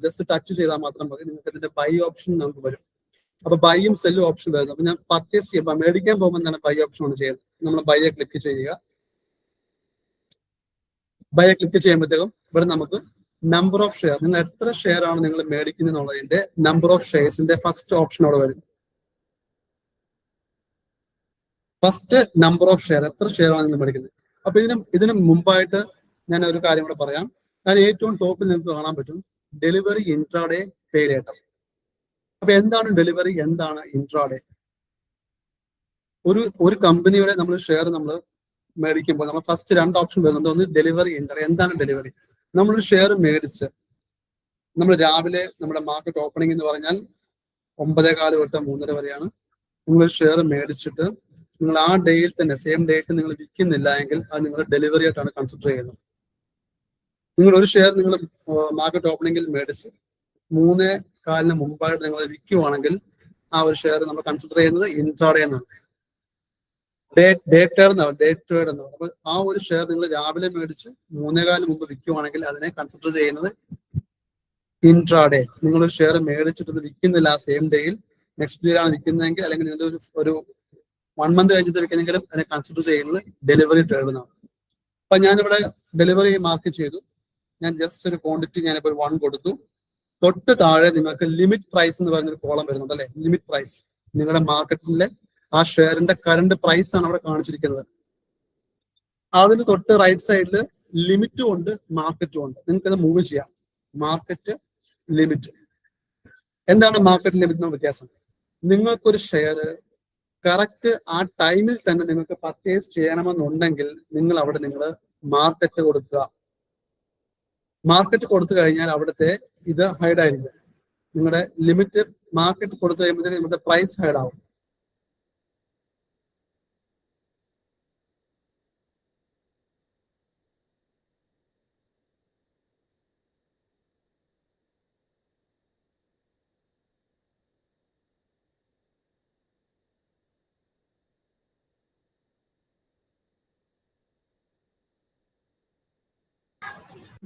ജസ്റ്റ് ടച്ച് ചെയ്താൽ മാത്രം മതി. നിങ്ങൾക്ക് ഇതിന്റെ ബൈ ഓപ്ഷൻ നമുക്ക് വരും. അപ്പൊ ബൈയും സെല്ലും ഓപ്ഷൻ വരുന്നത്. അപ്പൊ ഞാൻ പർച്ചേസ് ചെയ്യുമ്പോൾ മേടിക്കാൻ പോകുമ്പോൾ എന്താണ് ബൈ ഓപ്ഷൻ ആണ് ചെയ്യുന്നത്. നമ്മൾ ബൈയെ ക്ലിക്ക് ചെയ്യുക. ബൈയെ ക്ലിക്ക് ചെയ്യുമ്പോഴത്തേക്കും ഇവിടെ നമുക്ക് നമ്പർ ഓഫ് ഷെയർ, നിങ്ങൾ എത്ര ഷെയർ ആണ് നിങ്ങൾ മേടിക്കുന്നത് എന്നുള്ളതിന്റെ നമ്പർ ഓഫ് ഷെയർസിന്റെ ഫസ്റ്റ് ഓപ്ഷൻ അവിടെ വരും. ഫസ്റ്റ് നമ്പർ ഓഫ് ഷെയർ, എത്ര ഷെയർ ആണ് നിങ്ങൾ മേടിക്കുന്നത്. അപ്പൊ ഇതിന് മുമ്പായിട്ട് ഞാൻ ഒരു കാര്യം കൂടെ പറയാം. ഞാൻ ഏറ്റവും ടോപ്പിൽ നിങ്ങൾക്ക് കാണാൻ പറ്റും ഡെലിവറി ഇൻട്രാഡേ പേ ലേറ്റർ. അപ്പൊ എന്താണ് ഡെലിവറി, എന്താണ് ഇൻട്രാഡേ? ഒരു കമ്പനിയുടെ നമ്മൾ ഷെയർ നമ്മൾ മേടിക്കുമ്പോൾ നമ്മൾ ഫസ്റ്റ് രണ്ട് ഓപ്ഷൻ വരുന്നുണ്ട്. ഒന്ന് ഡെലിവറി ഇൻട്രാഡേ. എന്താണ് ഡെലിവറി? നമ്മളൊരു ഷെയർ മേടിച്ച് നമ്മൾ രാവിലെ നമ്മുടെ മാർക്കറ്റ് ഓപ്പണിംഗ് എന്ന് പറഞ്ഞാൽ 9:15 തൊട്ട് 3:30 വരെയാണ്. നിങ്ങൾ ഷെയർ മേടിച്ചിട്ട് നിങ്ങൾ ആ ഡേയിൽ തന്നെ സെയിം ഡേറ്റ് നിങ്ങൾ വിൽക്കുന്നില്ല എങ്കിൽ അത് നിങ്ങൾ ഡെലിവറി ആയിട്ടാണ് കൺസിഡർ ചെയ്യുന്നത്. നിങ്ങൾ ഒരു ഷെയർ നിങ്ങൾ മാർക്കറ്റ് ഓപ്പണിംഗിൽ മേടിച്ച് 3:15 മുമ്പായിട്ട് നിങ്ങൾ വിൽക്കുവാണെങ്കിൽ ആ ഒരു ഷെയർ നമ്മൾ കൺസിഡർ ചെയ്യുന്നത് ഇൻട്രാഡേ എന്നാണ്. ഡേ ട്രേഡ് എന്നാണ്. അപ്പൊ ആ ഒരു ഷെയർ നിങ്ങൾ രാവിലെ മേടിച്ച് 3:15 മുമ്പ് വിൽക്കുവാണെങ്കിൽ അതിനെ കൺസിഡർ ചെയ്യുന്നത് ഇൻട്രാഡേ. നിങ്ങളൊരു ഷെയർ മേടിച്ചിട്ട് വിൽക്കുന്നില്ല ആ സെയിം ഡേയിൽ, നെക്സ്റ്റ് ഡേയിലാണ് വിൽക്കുന്നതെങ്കിൽ അല്ലെങ്കിൽ നിങ്ങൾ ഒരു 1 മന്ത് കഴിഞ്ഞിട്ട് വിൽക്കുന്നെങ്കിലും അതിനെ കൺസിഡർ ചെയ്യുന്നത് ഡെലിവറി ട്രേഡ് എന്നാണ്. അപ്പൊ ഞാനിവിടെ ഡെലിവറി മാർക്ക് ചെയ്തു. ഞാൻ ജസ്റ്റ് ഒരു ക്വാണ്ടിറ്റി ഞാനിപ്പോൾ 1 കൊടുത്തു. തൊട്ട് താഴെ നിങ്ങൾക്ക് ലിമിറ്റ് പ്രൈസ് എന്ന് പറഞ്ഞൊരു കോളം വരുന്നുണ്ട് അല്ലെ. ലിമിറ്റ് പ്രൈസ് നിങ്ങളുടെ മാർക്കറ്റിലെ ആ ഷെയറിന്റെ കറണ്ട് പ്രൈസ് ആണ് അവിടെ കാണിച്ചിരിക്കുന്നത്. അതിന് തൊട്ട് റൈറ്റ് സൈഡിൽ ലിമിറ്റും ഉണ്ട് മാർക്കറ്റും ഉണ്ട്. നിങ്ങൾക്ക് അത് മൂവ് ചെയ്യാം. Market, limit. എന്താണ് മാർക്കറ്റ് ലിമിറ്റ് വ്യത്യാസം? നിങ്ങൾക്കൊരു ഷെയർ കറക്റ്റ് ആ ടൈമിൽ തന്നെ നിങ്ങൾക്ക് പർച്ചേസ് ചെയ്യണമെന്നുണ്ടെങ്കിൽ നിങ്ങൾ അവിടെ മാർക്കറ്റ് കൊടുക്കുക. മാർക്കറ്റ് കൊടുത്തു കഴിഞ്ഞാൽ അവിടുത്തെ ഇത് ഹൈഡ് ആയിരിക്കും. നിങ്ങളുടെ ലിമിറ്റ് മാർക്കറ്റ് കൊടുത്തു കഴിയുമ്പോഴത്തേക്ക് നിങ്ങളുടെ പ്രൈസ് ഹൈഡ് ആവും.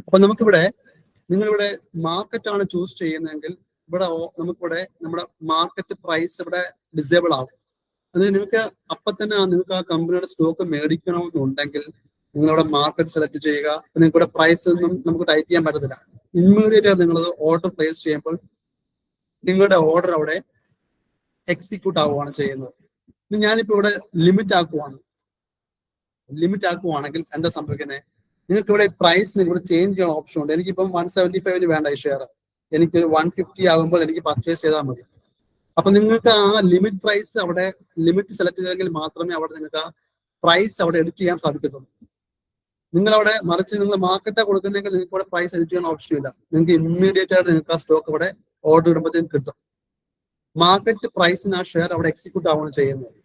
അപ്പൊ നിങ്ങളിവിടെ മാർക്കറ്റ് ആണ് ചൂസ് ചെയ്യുന്നതെങ്കിൽ ഇവിടെ നമുക്കിവിടെ നമ്മുടെ മാർക്കറ്റ് പ്രൈസ് ഇവിടെ ഡിസേബിൾ ആവും. അത് നിങ്ങൾക്ക് അപ്പൊ തന്നെ നിങ്ങൾക്ക് ആ കമ്പനിയുടെ സ്റ്റോക്ക് മേടിക്കണമെന്നുണ്ടെങ്കിൽ നിങ്ങളിവിടെ മാർക്കറ്റ് സെലക്ട് ചെയ്യുക. നിങ്ങൾക്ക് ഇവിടെ പ്രൈസ് ഒന്നും നമുക്ക് ടൈപ്പ് ചെയ്യാൻ പറ്റത്തില്ല. ഇമ്മീഡിയറ്റ് ആയിട്ട് നിങ്ങളത് ഓർഡർ പ്ലേസ് ചെയ്യുമ്പോൾ നിങ്ങളുടെ ഓർഡർ അവിടെ എക്സിക്യൂട്ട് ആവുകയാണ് ചെയ്യുന്നത്. ഞാനിപ്പോ ഇവിടെ ലിമിറ്റ് ആക്കുവാണെങ്കിൽ എന്താ സംഭവിക്കുന്നത്? നിങ്ങൾക്ക് ഇവിടെ പ്രൈസ് നിങ്ങൾക്ക് ചേഞ്ച് ചെയ്യാൻ ഓപ്ഷൻ ഉണ്ട്. എനിക്കിപ്പം 175 വേണ്ട ഈ ഷെയർ, എനിക്ക് 150 ആകുമ്പോൾ എനിക്ക് പർച്ചേസ് ചെയ്താൽ മതി. അപ്പൊ നിങ്ങൾക്ക് ആ ലിമിറ്റ് പ്രൈസ് അവിടെ ലിമിറ്റ് സെലക്ട് ചെയ്തെങ്കിൽ മാത്രമേ അവിടെ നിങ്ങൾക്ക് ആ പ്രൈസ് അവിടെ എഡിറ്റ് ചെയ്യാൻ സാധിക്കത്തുള്ളൂ. നിങ്ങളവിടെ മറിച്ച് നിങ്ങൾ മാർക്കറ്റാണ് കൊടുക്കുന്നെങ്കിൽ നിങ്ങൾക്ക് ഇവിടെ പ്രൈസ് എഡിറ്റ് ചെയ്യാൻ ഓപ്ഷൻ ഇല്ല. നിങ്ങൾക്ക് ഇമ്മീഡിയറ്റ് ആയിട്ട് നിങ്ങൾക്ക് ആ സ്റ്റോക്ക് ഇവിടെ ഓർഡർ ഇടുമ്പോഴത്തേക്കും കിട്ടും. മാർക്കറ്റ് പ്രൈസിന് ആ ഷെയർ അവിടെ എക്സിക്യൂട്ട് ആവുകയാണ് ചെയ്യുന്നത്.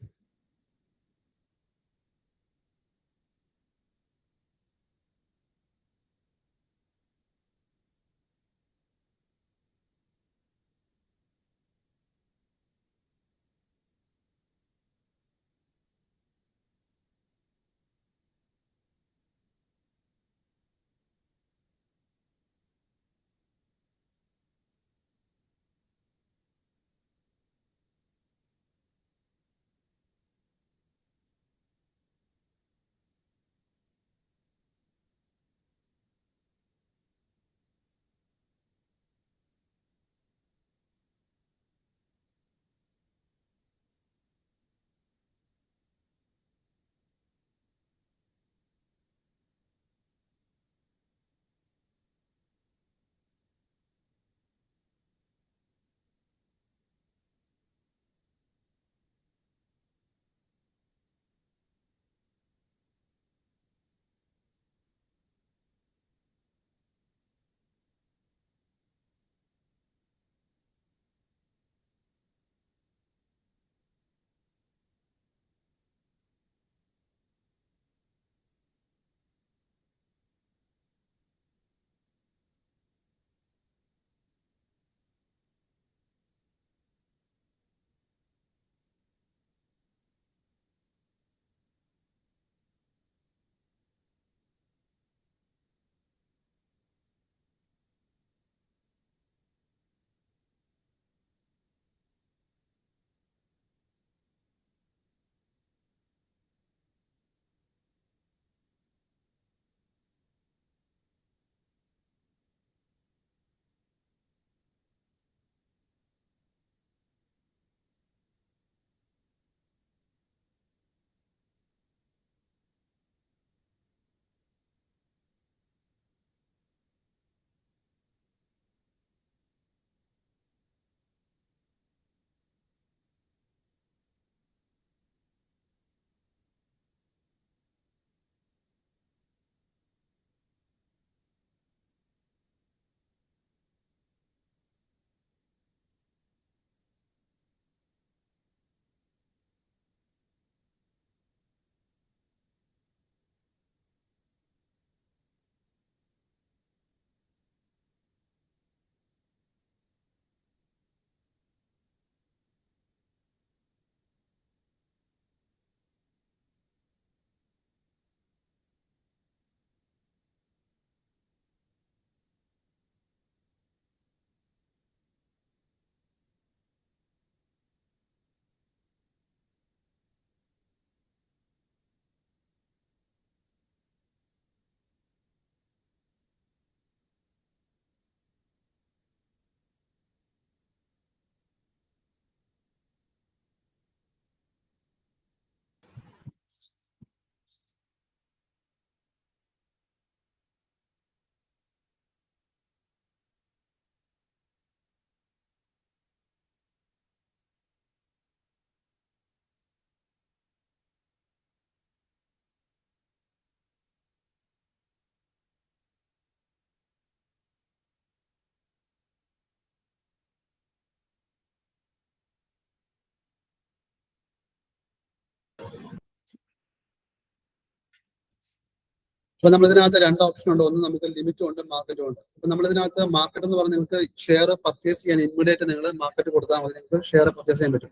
അപ്പൊ നമ്മൾ ഇതിനകത്ത് രണ്ട് ഓപ്ഷൻ ഉണ്ട്. ഒന്ന് നമുക്ക് ലിമിറ്റും ഉണ്ട്, മാർക്കറ്റും ഉണ്ട്. അപ്പൊ നമ്മൾ ഇതിനകത്ത് മാർക്കറ്റ് എന്ന് പറഞ്ഞാൽ നിങ്ങൾക്ക് ഷെയർ പർച്ചേസ് ചെയ്യാൻ ഇമ്മീഡിയറ്റ് നിങ്ങൾ മാർക്കറ്റ് കൊടുത്താൽ മതി, നിങ്ങൾക്ക് ഷെയർ പർച്ചേസ് ചെയ്യാൻ പറ്റും.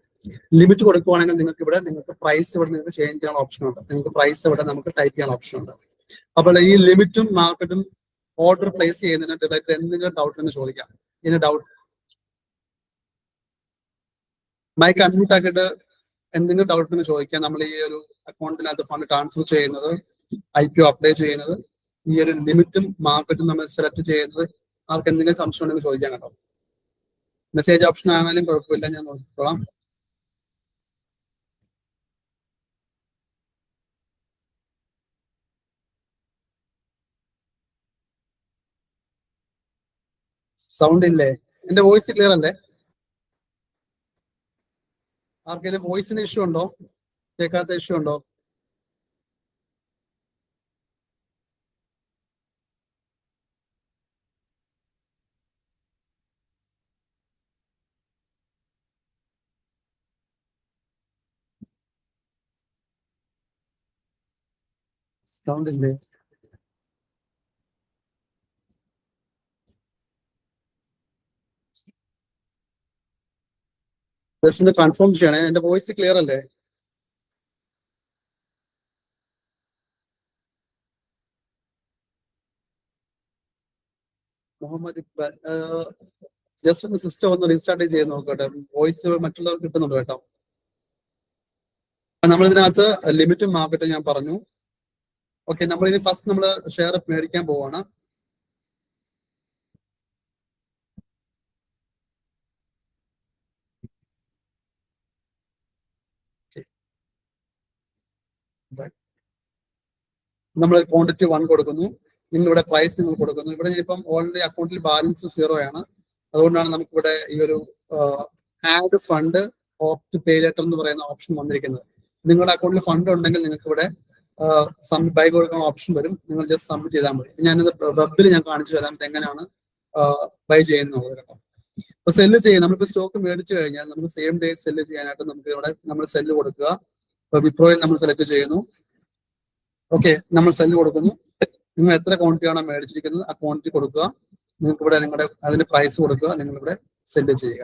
ലിമിറ്റ് കൊടുക്കുവാണെങ്കിൽ നിങ്ങൾക്ക് ഇവിടെ നിങ്ങൾക്ക് പ്രൈസ് ഇവിടെ നിങ്ങൾക്ക് ചേഞ്ച് ചെയ്യാൻ ഓപ്ഷൻ ഉണ്ട്, നിങ്ങൾക്ക് പ്രൈസ് ഇവിടെ നമുക്ക് ടൈപ്പ് ചെയ്യാൻ ഓപ്ഷൻ ഉണ്ട്. അപ്പോൾ ഈ ലിമിറ്റും മാർക്കറ്റും ഓർഡർ പ്ലേസ് ചെയ്യുന്നതിന് റിലേറ്റഡ് എന്തെങ്കിലും ഡൗട്ട് എന്ന് ചോദിക്കാം. ഇതിന് ഡൗട്ട് മൈക്ക് അൺമ്യൂട്ട് ആക്കിയിട്ട് എന്തെങ്കിലും ഡൗട്ട് എന്ന് ചോദിക്കാം. നമ്മൾ ഈ ഒരു അക്കൗണ്ടിനകത്ത് ഫണ്ട് ട്രാൻസ്ഫർ ചെയ്യുന്നത്, IPO അപ്ലൈ ചെയ്യുന്നത്, ഈ ഒരു ലിമിറ്റും മാർക്കറ്റും നമ്മൾ സെലക്ട് ചെയ്യുന്നത്, ആർക്ക് എന്തെങ്കിലും സംശയം ഉണ്ടെങ്കിൽ ചോദിക്കാൻ കേട്ടോ. മെസ്സേജ് ഓപ്ഷൻ ആണെങ്കിലും കുഴപ്പമില്ല, ഞാൻ നോക്കിക്കോളാം. സൗണ്ട് ഇല്ലേ? എന്റെ വോയിസ് ക്ലിയർ അല്ലേ? ആർക്കെങ്കിലും വോയിസിന് ഇഷ്യൂ ഉണ്ടോ? കേൾക്കാത്ത ഇഷ്യൂ ഉണ്ടോ? സൗണ്ട് ഇല്ലേ? ജസ്റ്റ് ഒന്ന് കൺഫേം ചെയ്യണേ, എന്റെ വോയിസ് ക്ലിയർ അല്ലേ? മുഹമ്മദ് ഇക്ബാൽ, ജസ്റ്റ് ഒന്ന് സിസ്റ്റം ഒന്ന് റീസ്റ്റാർട്ട് ചെയ്ത് നോക്കട്ടെ. വോയിസ് മറ്റുള്ളവർ കിട്ടുന്നുണ്ട് കേട്ടോ. നമ്മൾ ഇതിനകത്ത് ലിമിറ്റും മാർക്കറ്റും ഞാൻ പറഞ്ഞു. ഓക്കെ, നമ്മൾ ഇനി ഫസ്റ്റ് നമ്മൾ ഷെയർ മേടിക്കാൻ പോവാണ്. നമ്മൾ ക്വാണ്ടിറ്റി 1 കൊടുക്കുന്നു, നിങ്ങളിവിടെ പ്രൈസ് നിങ്ങൾ കൊടുക്കുന്നു. ഇവിടെ ഇപ്പം ഓൾറെഡി അക്കൗണ്ടിൽ ബാലൻസ് 0 ആണ്. അതുകൊണ്ടാണ് നമുക്കിവിടെ ഈ ഒരു ആഡ് ഫണ്ട് ഓപ്റ്റ് പേ ലെറ്റർ എന്ന് പറയുന്ന ഓപ്ഷൻ വന്നിരിക്കുന്നത്. നിങ്ങളുടെ അക്കൗണ്ടിൽ ഫണ്ട് ഉണ്ടെങ്കിൽ നിങ്ങൾക്ക് ഇവിടെ ബൈ കൊടുക്കുന്ന ഓപ്ഷൻ വരും, നിങ്ങൾ ജസ്റ്റ് സബ്മിറ്റ് ചെയ്താൽ മതി. ഞാനിത് വെബിൽ ഞാൻ കാണിച്ചു തരാം എങ്ങനെയാണ് ബൈ ചെയ്യുന്നത് കേട്ടോ. അപ്പൊ സെല്ല് ചെയ്യും, നമ്മളിപ്പോ സ്റ്റോക്ക് മേടിച്ചു കഴിഞ്ഞാൽ നമുക്ക് സെയിം ഡേ സെല്ല് ചെയ്യാനായിട്ട് നമുക്ക് ഇവിടെ നമ്മൾ സെല്ല് കൊടുക്കുക. ഇപ്പൊ വിപ്രോയിൽ നമ്മൾ സെലക്ട് ചെയ്യുന്നു. ഓക്കെ, നമ്മൾ സെല്ല് കൊടുക്കുന്നു. നിങ്ങൾ എത്ര ക്വാണ്ടിറ്റി ആണോ മേടിച്ചിരിക്കുന്നത് ആ ക്വാണ്ടിറ്റി കൊടുക്കുക. നിങ്ങൾക്ക് ഇവിടെ നിങ്ങളുടെ അതിന്റെ പ്രൈസ് കൊടുക്കുക, നിങ്ങളിവിടെ സെല്ല് ചെയ്യുക.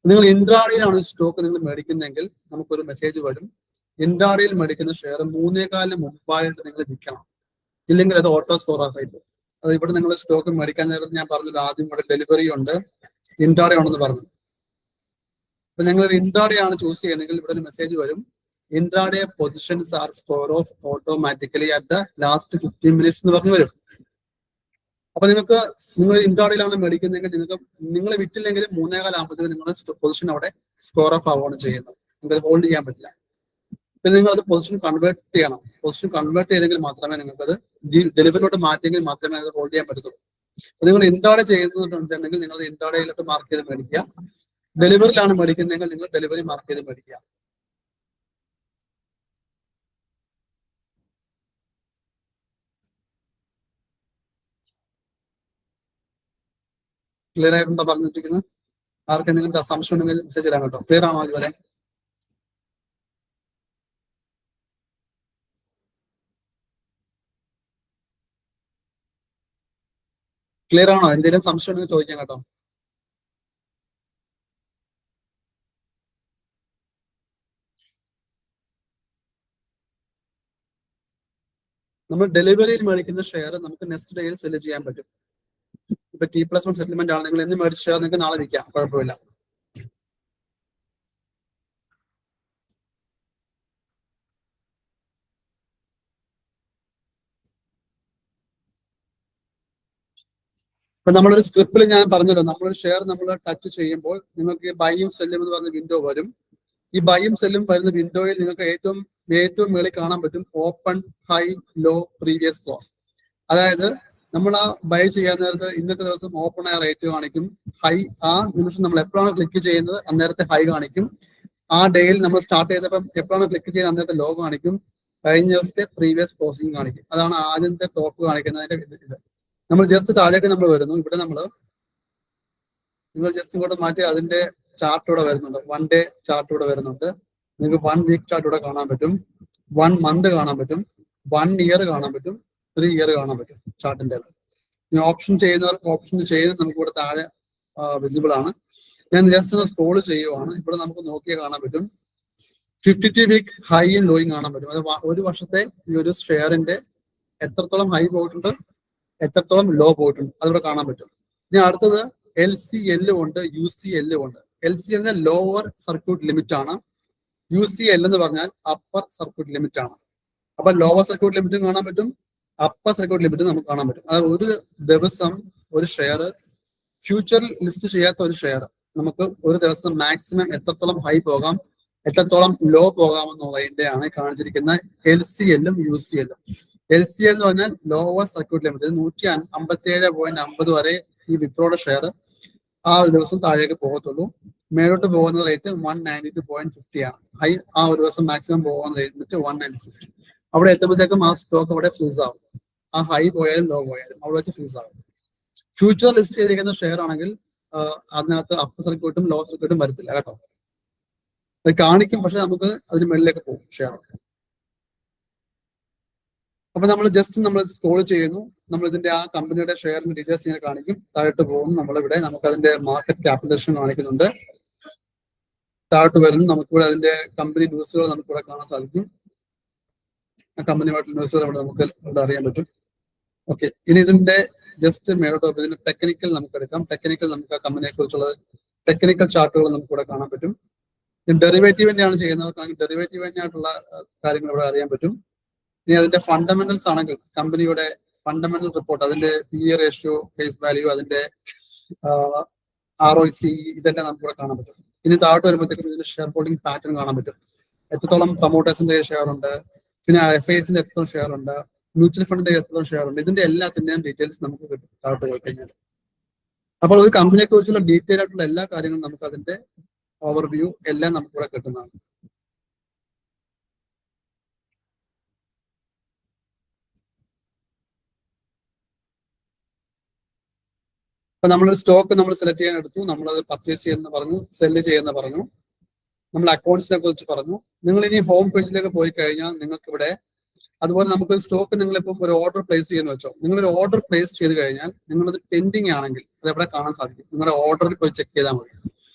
നിങ്ങൾ ഇൻട്രാഡേയിലാണ് സ്റ്റോക്ക് നിങ്ങൾ മേടിക്കുന്നതെങ്കിൽ നമുക്കൊരു മെസ്സേജ് വരും. ഇൻട്രാഡേയിൽ മേടിക്കുന്ന ഷെയർ 3:15 മുമ്പായിട്ട് നിങ്ങൾ വിൽക്കണം, ഇല്ലെങ്കിൽ അത് ഓട്ടോ സ്കോറാസ് ആയിട്ട്. അത് ഇവിടെ നിങ്ങൾ സ്റ്റോക്ക് മേടിക്കാൻ നേരത്ത് ഞാൻ പറഞ്ഞത് ആദ്യം ഇവിടെ ഡെലിവറി ഉണ്ട്, ഇൻട്രാഡേ ഉണ്ടെന്ന് പറഞ്ഞു. അപ്പൊ നിങ്ങൾ ഇൻട്രാഡേ ആണ് ചൂസ് ചെയ്യുന്നതെങ്കിൽ ഇവിടെ ഒരു മെസ്സേജ് വരും. Intraday positions are square off automatically at the last 15 minutes എന്ന് പറഞ്ഞു വരും. അപ്പൊ നിങ്ങൾക്ക് നിങ്ങൾ ഇൻട്രാഡേയിലാണ് മേടിക്കുന്നതെങ്കിൽ നിങ്ങൾക്ക് നിങ്ങൾ വിറ്റില്ലെങ്കിലും 3:15 ആകുമ്പോഴത്തേക്ക് നിങ്ങളുടെ പൊസിഷൻ അവിടെ സ്കോർ ഓഫ് ആവുകയാണ് ചെയ്യുന്നത്. നിങ്ങൾക്ക് ഹോൾഡ് ചെയ്യാൻ പറ്റില്ല. പിന്നെ നിങ്ങൾ അത് പൊസിഷൻ കൺവേർട്ട് ചെയ്യണം. പൊസിഷൻ കൺവേർട്ട് ചെയ്തെങ്കിൽ മാത്രമേ നിങ്ങൾക്കത് ഡെലിവറിലോട്ട് മാറ്റിയെങ്കിൽ മാത്രമേ അത് ഹോൾഡ് ചെയ്യാൻ പറ്റത്തുള്ളൂ. അപ്പൊ നിങ്ങൾ ഇൻട്രാഡേ ചെയ്യുന്നുണ്ടെങ്കിൽ നിങ്ങൾ ഇൻട്രാഡേയിലോട്ട് മാർക്ക് ചെയ്ത് മേടിക്കുക. ഡെലിവറിയിലാണ് മേടിക്കുന്നതെങ്കിൽ നിങ്ങൾ ഡെലിവറി മാർക്ക് ചെയ്ത് മേടിക്കുക. ക്ലിയർ ആയിട്ടുണ്ടോ പറഞ്ഞിരിക്കുന്നത്? ആർക്കെന്തെങ്കിലും സംശയം ഉണ്ടെങ്കിൽ മെസ്സേജ് ഇടാൻ കേട്ടോ. ക്ലിയർ ആണോ ഇതുവരെ? ക്ലിയർ ആണോ? എന്തെങ്കിലും സംശയം ഉണ്ടെങ്കിൽ ചോദിക്കാം കേട്ടോ. നമ്മൾ ഡെലിവറിയിൽ മേടിക്കുന്ന ഷെയർ നമുക്ക് നെക്സ്റ്റ് ഡേയിൽ സെല് ചെയ്യാൻ പറ്റും. ഇപ്പൊ T+1 സെറ്റിൽമെന്റ് ആണ്, നിങ്ങൾ എന്ന് മേടിച്ചാൽ നിങ്ങൾക്ക് നാളെ വിൽക്കാം, കുഴപ്പമില്ല. ഇപ്പൊ നമ്മളൊരു സ്ക്രിപ്റ്റിൽ ഞാൻ പറഞ്ഞല്ലോ, നമ്മളൊരു ഷെയർ നമ്മൾ ടച്ച് ചെയ്യുമ്പോൾ നിങ്ങൾക്ക് ബൈയും സെല്ലും എന്ന് പറഞ്ഞ വിൻഡോ വരും. ഈ ബൈയും സെല്ലും വരുന്ന വിൻഡോയിൽ നിങ്ങൾക്ക് ഏറ്റവും മേളിൽ കാണാൻ പറ്റും open, high, low, previous close. അതായത് നമ്മൾ ആ ബൈ ചെയ്യാൻ നേരത്ത് ഇന്നത്തെ ദിവസം ഓപ്പൺ ആയ റേറ്റ് കാണിക്കും, ഹൈ ആ നിമിഷം നമ്മൾ എപ്പോഴാണ് ക്ലിക്ക് ചെയ്യുന്നത് അന്നേരത്തെ ഹൈ കാണിക്കും. ആ ഡേയിൽ നമ്മൾ സ്റ്റാർട്ട് ചെയ്തപ്പം എപ്പോഴാണ് ക്ലിക്ക് ചെയ്യുന്നത് അന്നേരത്തെ ലോ കാണിക്കും. കഴിഞ്ഞ ദിവസത്തെ പ്രീവിയസ് ക്ലോസിംഗ് കാണിക്കും. അതാണ് ആദ്യത്തെ ടോപ്പ് കാണിക്കുന്നതിന്റെ ഇത്. നമ്മൾ ജസ്റ്റ് താഴേക്ക് നമ്മൾ വരുന്നു. ഇവിടെ നിങ്ങൾ ജസ്റ്റ് ഇങ്ങോട്ട് മാറ്റി അതിന്റെ ചാർട്ട് ഇവിടെ വരുന്നുണ്ട്. 1 ഡേ ചാർട്ട് ഇവിടെ വരുന്നുണ്ട്. നിങ്ങൾക്ക് 1 വീക്ക് ചാർട്ട് ഇവിടെ കാണാൻ പറ്റും, 1 മന്ത് കാണാൻ പറ്റും, 1 ഇയർ കാണാൻ പറ്റും, 3 ഇയർ കാണാൻ പറ്റും ചാർട്ടിൻ്റെ. ഇനി ഓപ്ഷൻ ചെയ്യുന്നവർക്ക് ഓപ്ഷൻ ചെയ്യുന്നത് നമുക്ക് ഇവിടെ താഴെ വിസിബിൾ ആണ്. ഞാൻ ജസ്റ്റ് ഒന്ന് സ്ക്രോൾ ചെയ്യുവാണ്. ഇവിടെ നമുക്ക് നോക്കിയാൽ കാണാൻ പറ്റും 52 വീക്ക് ഹൈയും ലോയും കാണാൻ പറ്റും. അത് ഒരു വർഷത്തെ ഈ ഒരു ഷെയറിന്റെ എത്രത്തോളം ഹൈ പോയിട്ടുണ്ട്, എത്രത്തോളം ലോ പോയിട്ടുണ്ട്, അതിവിടെ കാണാൻ പറ്റും. ഇനി അടുത്തത് LCL ഉണ്ട്, UCL ഉണ്ട്. LCL എന്ന ലോവർ സർക്യൂട്ട് ലിമിറ്റ് ആണ്. UCL എന്ന് പറഞ്ഞാൽ അപ്പർ സർക്യൂട്ട് ലിമിറ്റ് ആണ്. അപ്പൊ ലോവർ സർക്യൂട്ട് ലിമിറ്റും കാണാൻ പറ്റും, അപ്പർ സർക്യൂട്ട് ലിമിറ്റ് നമുക്ക് കാണാൻ പറ്റും. അത് ഒരു ദിവസം ഒരു ഷെയർ, ഫ്യൂച്ചറിൽ ലിസ്റ്റ് ചെയ്യാത്ത ഒരു ഷെയർ നമുക്ക് ഒരു ദിവസം മാക്സിമം എത്രത്തോളം ഹൈ പോകാം, എത്രത്തോളം ലോ പോകാമെന്നുള്ളതിന്റെയാണ് കാണിച്ചിരിക്കുന്ന LCL-ഉം UCL-ഉം. LCL എന്ന് പറഞ്ഞാൽ ലോവർ സർക്യൂട്ട് ലിമിറ്റ് 157.50 വരെ ഈ വിപ്രോയുടെ ഷെയർ ആ ഒരു ദിവസം താഴേക്ക് പോകത്തുള്ളൂ. മേലോട്ട് പോകുന്ന റേറ്റ് 192.50 ആണ്. ഹൈ ആ ഒരു ദിവസം മാക്സിമം പോകുന്ന റേറ്റ് 190.50. അവിടെ എത്തുമ്പോഴത്തേക്കും ആ സ്റ്റോക്ക് അവിടെ ഫ്രീസ് ആവും. ആ ഹൈ പോയാലും ലോ പോയാലും അവിടെ വെച്ച് ഫ്രീസ് ആവും. ഫ്യൂച്ചർ ലിസ്റ്റ് ചെയ്തിരിക്കുന്ന ഷെയർ ആണെങ്കിൽ അതിനകത്ത് അപ്പർ സർക്യൂട്ടും ലോ സർക്യൂട്ടും വരത്തില്ല കേട്ടോ. അത് കാണിക്കും, പക്ഷെ നമുക്ക് അതിന് മുകളിലേക്ക് പോകും ഷെയർ. അപ്പൊ നമ്മൾ ജസ്റ്റ് നമ്മൾ സ്ക്രോൾ ചെയ്യുന്നു, നമ്മൾ ഇതിന്റെ ആ കമ്പനിയുടെ ഷെയറിന്റെ ഡീറ്റെയിൽസ് ഇങ്ങനെ കാണിക്കും. താഴോട്ട് പോകുന്നു, നമ്മളിവിടെ നമുക്ക് അതിന്റെ മാർക്കറ്റ് ക്യാപിറ്റലൈസേഷൻ കാണിക്കുന്നുണ്ട്. താഴോട്ട് വരുന്നു, നമുക്കിവിടെ അതിന്റെ കമ്പനി ന്യൂസുകൾ നമുക്കിവിടെ കാണാൻ സാധിക്കും. ആ കമ്പനിയുമായിട്ടുള്ള ന്യൂസുകൾ നമുക്ക് ഇവിടെ അറിയാൻ പറ്റും. ഓക്കെ, ഇനി ഇതിന്റെ ജസ്റ്റ് മേലോട്ട് ഇതിന്റെ ടെക്നിക്കൽ നമുക്ക് എടുക്കാം. ടെക്നിക്കൽ നമുക്ക് ആ കമ്പനിയെ കുറിച്ചുള്ള ടെക്നിക്കൽ ചാർട്ടുകൾ നമുക്കിവിടെ കാണാൻ പറ്റും. ഡെറിവേറ്റീവിന്റെ ആണ് ചെയ്യുന്നവർക്കാണെങ്കിൽ ഡെറിവേറ്റീവിന്റെ ആയിട്ടുള്ള കാര്യങ്ങൾ ഇവിടെ അറിയാൻ പറ്റും. ഇനി അതിന്റെ ഫണ്ടമെന്റൽസ് ആണെങ്കിൽ കമ്പനിയുടെ ഫണ്ടമെന്റൽ റിപ്പോർട്ട്, അതിന്റെ PE റേഷ്യോ, ഫേസ് വാല്യൂ, അതിന്റെ ROIC, ഇതെല്ലാം നമുക്കിവിടെ കാണാൻ പറ്റും. ഇനി താഴോട്ട് വരുമ്പോഴത്തേക്കും ഇതിന്റെ ഷെയർ ഹോൾഡിംഗ് പാറ്റേൺ കാണാൻ പറ്റും. എത്രത്തോളം പ്രൊമോട്ടേഴ്സിന്റെ ഷെയർ ഉണ്ട്, പിന്നെ FISന്റെ എത്രത്തോളം ഷെയർ ഉണ്ട്, മ്യൂച്വൽ ഫണ്ടിന്റെ എത്രത്തോളം ഷെയർ ഉണ്ട്, ഇതിന്റെ എല്ലാത്തിന്റെയും ഡീറ്റെയിൽസ് നമുക്ക് കിട്ടും താഴോട്ട് പോയി കഴിഞ്ഞാൽ. അപ്പോൾ ഒരു കമ്പനിയെ കുറിച്ചുള്ള ഡീറ്റെയിൽ ആയിട്ടുള്ള എല്ലാ കാര്യങ്ങളും നമുക്ക് അതിന്റെ ഓവർവ്യൂ എല്ലാം നമുക്കിവിടെ കിട്ടുന്നതാണ്. അപ്പൊ നമ്മളൊരു സ്റ്റോക്ക് നമ്മൾ സെലക്ട് ചെയ്യാൻ എടുത്തു, നമ്മളത് പർച്ചേസ് ചെയ്യുന്ന പറഞ്ഞു, സെല്ല് ചെയ്യുന്ന പറഞ്ഞു, നമ്മൾ അക്കൗണ്ട്സിനെ കുറിച്ച് പറഞ്ഞു. നിങ്ങൾ ഇനി ഹോം പേജിലേക്ക് പോയി കഴിഞ്ഞാൽ നിങ്ങൾക്ക് ഇവിടെ അതുപോലെ നമുക്ക് സ്റ്റോക്ക് നിങ്ങളിപ്പം ഒരു ഓർഡർ പ്ലേസ് ചെയ്യുന്ന വെച്ചോ, നിങ്ങളൊരു ഓർഡർ പ്ലേസ് ചെയ്ത് കഴിഞ്ഞാൽ നിങ്ങളത് പെൻഡിങ് ആണെങ്കിൽ അത് എവിടെ കാണാൻ സാധിക്കും. നിങ്ങളുടെ ഓർഡറിൽ പോയി ചെക്ക് ചെയ്താൽ മതി.